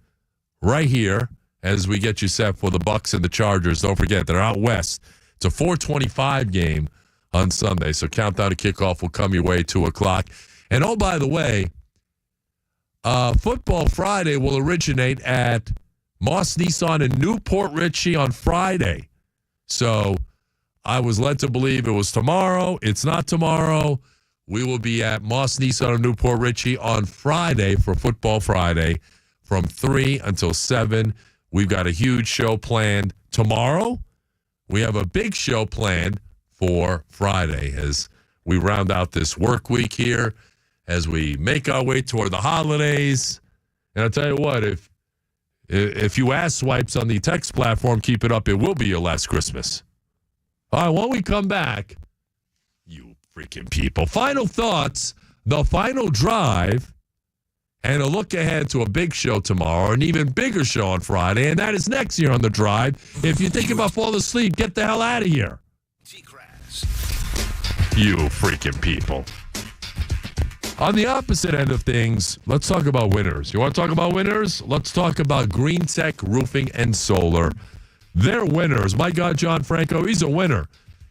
right here as we get you set for the Bucks and the Chargers. Don't forget, they're out west. It's a 4:25 game on Sunday, so countdown to kickoff will come your way 2 o'clock. And oh, by the way, Football Friday will originate at Moss Nissan in Newport Richey on Friday. So I was led to believe it was tomorrow. It's not tomorrow. We will be at Moss Nissan in Newport Richey on Friday for Football Friday from 3 until 7. We've got a huge show planned tomorrow. We have a big show planned for Friday as we round out this work week here, as we make our way toward the holidays. And I'll tell you what, if you ass swipes on the text platform, keep it up. It will be your last Christmas. All right, when we come back, you freaking people. Final thoughts, the final drive, and a look ahead to a big show tomorrow, an even bigger show on Friday, and that is next year on The Drive. If you're thinking about falling asleep, get the hell out of here. TKras. You freaking people. On the opposite end of things, let's talk about winners. You want to talk about winners? Let's talk about Green Tech Roofing and Solar. They're winners. My God, John Franco, he's a winner.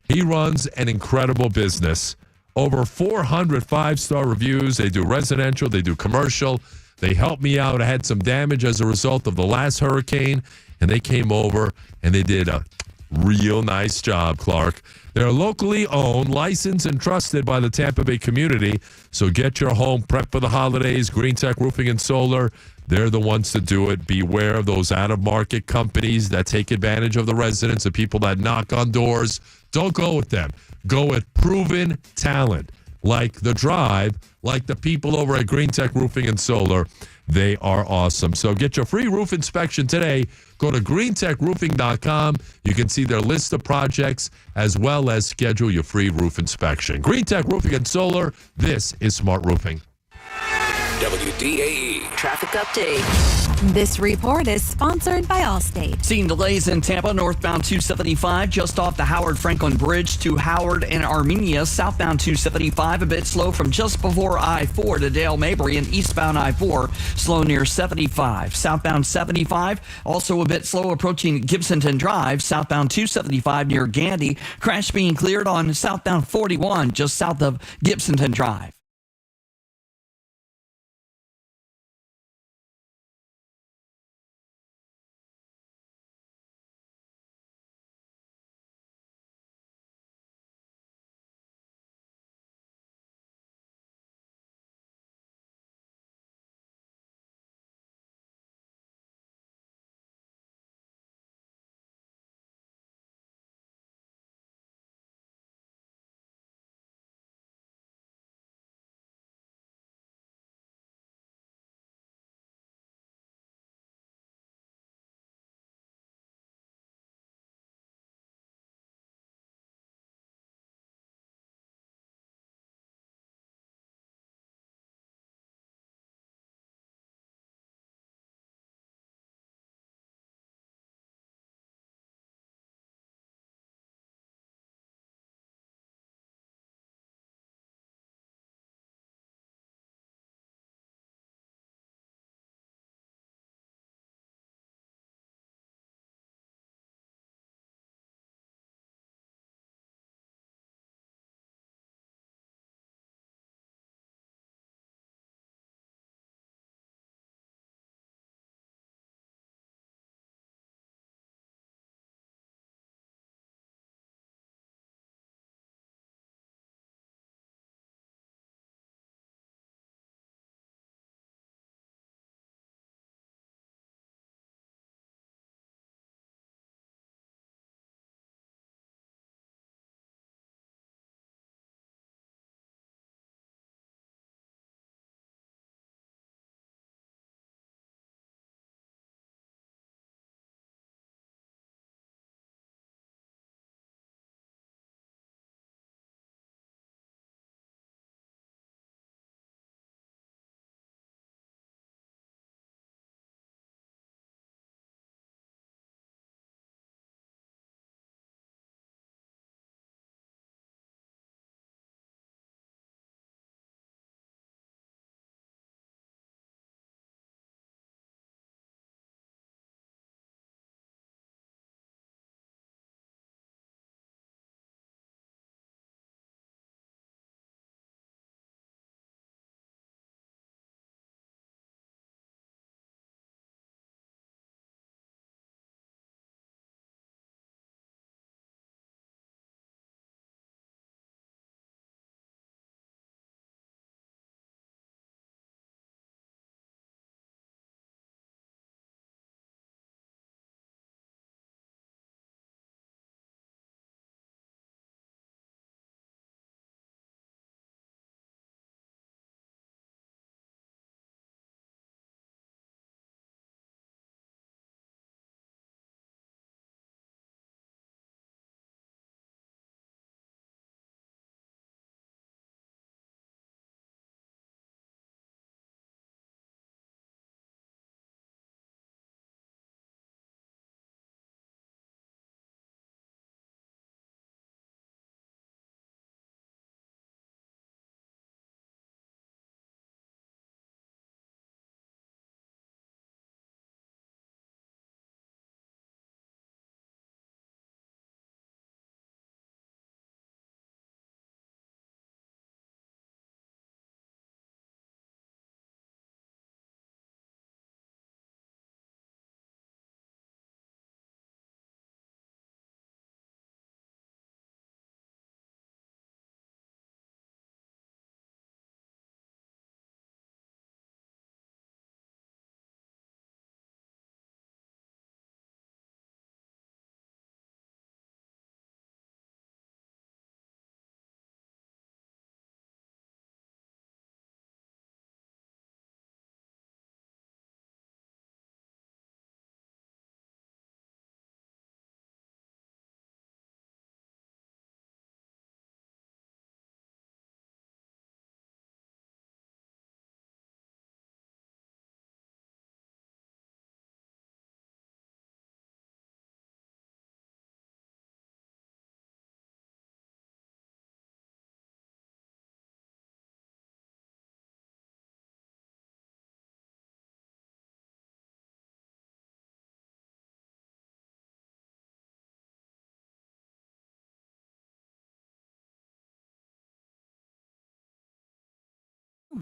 He runs an incredible business. Over 400 five-star reviews. They do residential. They do commercial. They helped me out. I had some damage as a result of the last hurricane, and they came over, and they did a real nice job, Clark. They're locally owned, licensed, and trusted by the Tampa Bay community. So get your home prepped for the holidays. Green Tech Roofing and Solar, they're the ones to do it. Beware of those out-of-market companies that take advantage of the residents, the people that knock on doors. Don't go with them. Go with proven talent, like The Drive, like the people over at Green Tech Roofing and Solar. They are awesome. So get your free roof inspection today. Go to greentechroofing.com. You can see their list of projects as well as schedule your free roof inspection. Green Tech Roofing and Solar. This is Smart Roofing. WDAE Traffic update. This report is sponsored by Allstate. Seeing delays in Tampa, northbound 275, just off the Howard Franklin Bridge to Howard and Armenia. Southbound 275, a bit slow from just before I-4 to Dale Mabry, and eastbound I-4, slow near 75. Southbound 75, also a bit slow approaching Gibsonton Drive. Southbound 275 near Gandy. Crash being cleared on southbound 41, just south of Gibsonton Drive.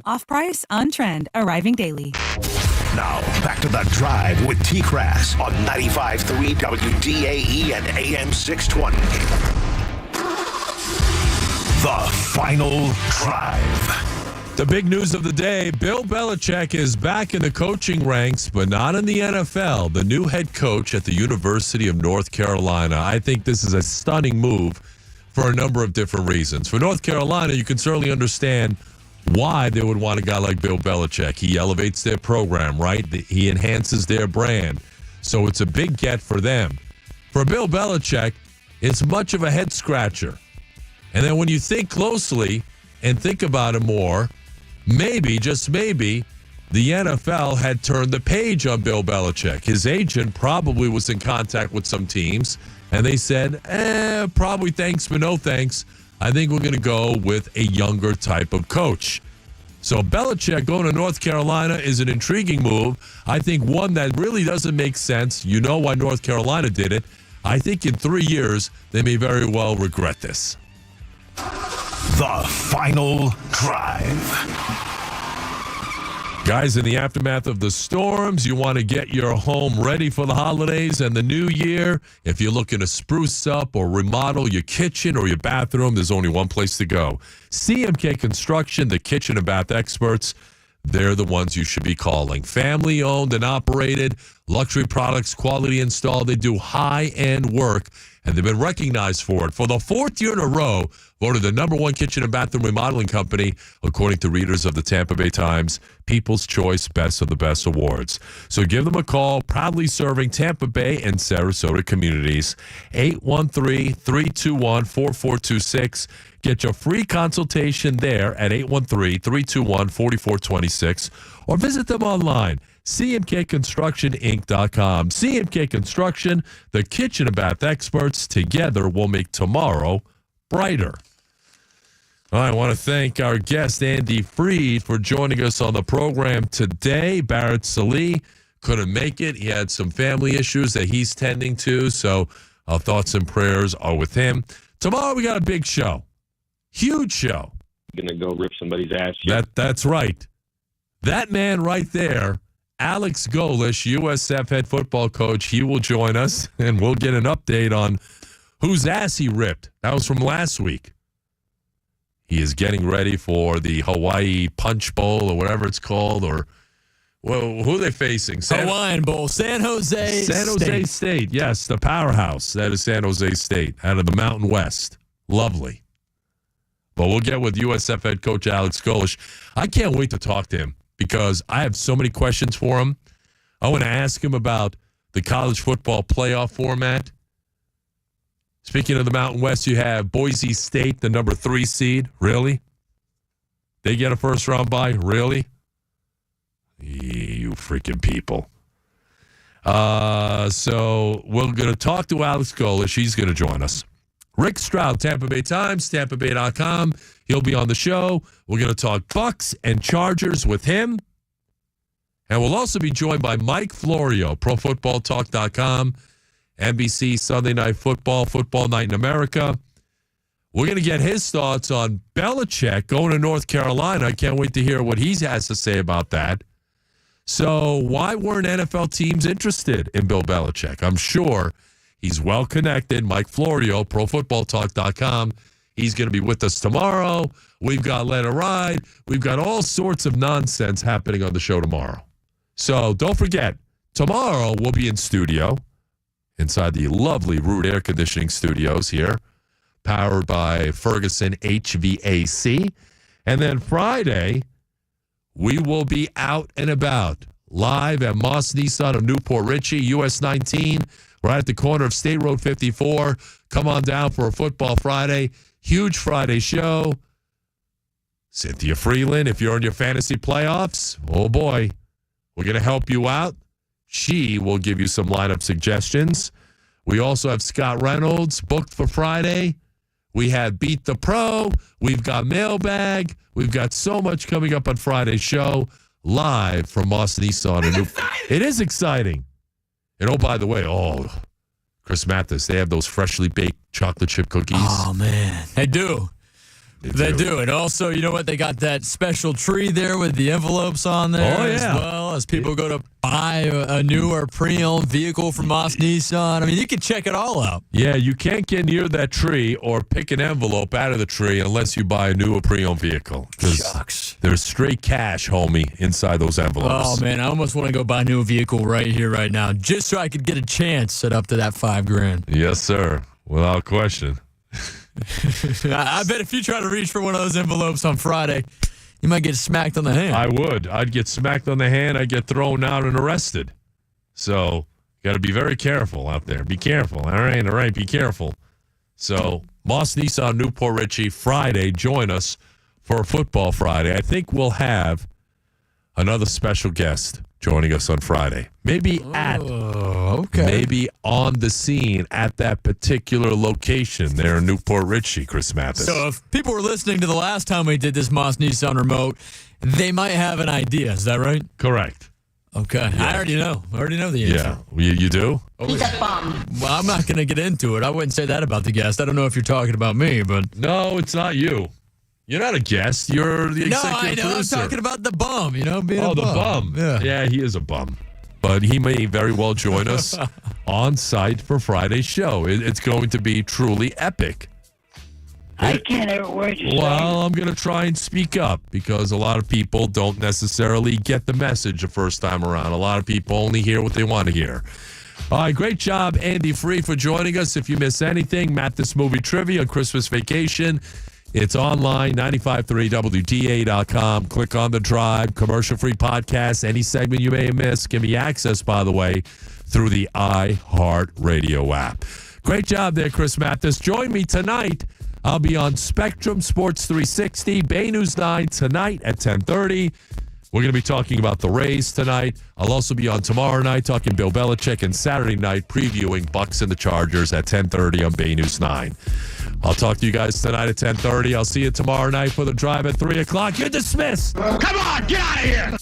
Off price, on trend, arriving daily. Now, back to The Drive with TKras on 95.3 WDAE and AM 620. The Final Drive. The big news of the day, Bill Belichick is back in the coaching ranks, but not in the NFL. The new head coach at the University of North Carolina. I think this is a stunning move for a number of different reasons. For North Carolina, you can certainly understand why they would want a guy like Bill Belichick. He elevates their program, right? He enhances their brand. So it's a big get for them. For Bill Belichick, it's much of a head scratcher. And then when you think closely and think about it more, maybe, just maybe, the NFL had turned the page on Bill Belichick. His agent probably was in contact with some teams, and they said, probably thanks, but no thanks. I think we're going to go with a younger type of coach. So Belichick going to North Carolina is an intriguing move. I think one that really doesn't make sense. You know why North Carolina did it. I think in 3 years, they may very well regret this. The Final Drive. Guys, in the aftermath of the storms, you want to get your home ready for the holidays and the new year. If you're looking to spruce up or remodel your kitchen or your bathroom, there's only one place to go. CMK Construction, the kitchen and bath experts, they're the ones you should be calling. Family owned and operated, luxury products, quality install. They do high-end work, and they've been recognized for it. For the 4th year in a row, voted the #1 kitchen and bathroom remodeling company, according to readers of the Tampa Bay Times People's Choice Best of the Best Awards. So give them a call, proudly serving Tampa Bay and Sarasota communities. 813-321-4426. Get your free consultation there at 813-321-4426 or visit them online, cmkconstructioninc.com. CMK Construction, the kitchen and bath experts, together will make tomorrow brighter. I want to thank our guest, Andy Freed, for joining us on the program today. Barrett Salih couldn't make it. He had some family issues that he's tending to, so our thoughts and prayers are with him. Tomorrow we got a big show. Huge show. Gonna go rip somebody's ass. Yeah. That's right. That man right there, Alex Golish, USF head football coach, he will join us, and we'll get an update on whose ass he ripped. That was from last week. He is getting ready for the Hawaii Punch Bowl or whatever it's called, or well, who are they facing? Hawaiian Bowl, San Jose State. Yes, the powerhouse. That is San Jose State out of the Mountain West. Lovely. But we'll get with USF head coach Alex Golish. I can't wait to talk to him because I have so many questions for him. I want to ask him about the college football playoff format. Speaking of the Mountain West, you have Boise State, the #3 seed. Really? They get a first-round bye? Really? You freaking people. So we're going to talk to Alex Golish. He's going to join us. Rick Stroud, Tampa Bay Times, TampaBay.com. He'll be on the show. We're going to talk Bucks and Chargers with him. And we'll also be joined by Mike Florio, ProFootballTalk.com. NBC Sunday Night Football, Football Night in America. We're going to get his thoughts on Belichick going to North Carolina. I can't wait to hear what he has to say about that. So why weren't NFL teams interested in Bill Belichick? I'm sure he's well connected. Mike Florio, ProFootballTalk.com. He's going to be with us tomorrow. We've got Let It Ride. We've got all sorts of nonsense happening on the show tomorrow. So don't forget, tomorrow we'll be in studio inside the lovely Root Air Conditioning Studios here, powered by Ferguson HVAC. And then Friday, we will be out and about, live at Moss Nissan of Newport Richey, US 19, right at the corner of State Road 54. Come on down for a Football Friday. Huge Friday show. Cynthia Freeland, if you're in your fantasy playoffs, oh boy, we're going to help you out. She will give you some lineup suggestions. We also have Scott Reynolds booked for Friday. We have Beat the Pro. We've got Mailbag. We've got so much coming up on Friday's show, live from Moss Nissan. It is exciting. And oh, by the way, Chris Mathis, they have those freshly baked chocolate chip cookies. Oh, man. They do. They do. And also, you know what? They got that special tree there with the envelopes on there as well as people go to buy a new or pre-owned vehicle from Moss Nissan. I mean, you can check it all out. Yeah, you can't get near that tree or pick an envelope out of the tree unless you buy a new or pre-owned vehicle. Shucks. There's straight cash, homie, inside those envelopes. Oh, man, I almost want to go buy a new vehicle right here, right now, just so I could get a chance set up to that $5,000. Yes, sir. Without question. I bet if you try to reach for one of those envelopes on Friday, you might get smacked on the hand. I would. I'd get smacked on the hand. I'd get thrown out and arrested. So, got to be very careful out there. Be careful. All right. Be careful. So, Moss Nissan, Newport Richie, Friday. Join us for Football Friday. I think we'll have another special guest joining us on Friday. Maybe maybe on the scene at that particular location there in Newport Richie, Chris Mathis. So if people were listening to the last time we did this Moss Nissan remote, they might have an idea. Is that right? Correct. Okay. Yeah. I already know the answer. Yeah. You do? He's a bum. Well, I'm not going to get into it. I wouldn't say that about the guest. I don't know if you're talking about me, but... No, it's not you. You're not a guest. You're the executive producer. I'm talking about the bum, being a bum. Oh, the bum. Yeah, he is a bum. But he may very well join us on site for Friday's show. It's going to be truly epic. I can't hear a word you're saying. Well, I'm going to try and speak up because a lot of people don't necessarily get the message the first time around. A lot of people only hear what they want to hear. All right, great job, Andy Free, for joining us. If you miss anything, Mathis Movie Trivia on Christmas Vacation. It's online, 953WDA.com. Click on the Drive, commercial-free podcast. Any segment you may have missed can be accessed, by the way, through the iHeartRadio app. Great job there, Chris Mathis. Join me tonight. I'll be on Spectrum Sports 360, Bay News 9 tonight at 10:30. We're going to be talking about the Rays tonight. I'll also be on tomorrow night talking Bill Belichick, and Saturday night previewing Bucks and the Chargers at 10:30 on Bay News 9. I'll talk to you guys tonight at 10:30. I'll see you tomorrow night for the Drive at 3 o'clock. You're dismissed. Come on, get out of here.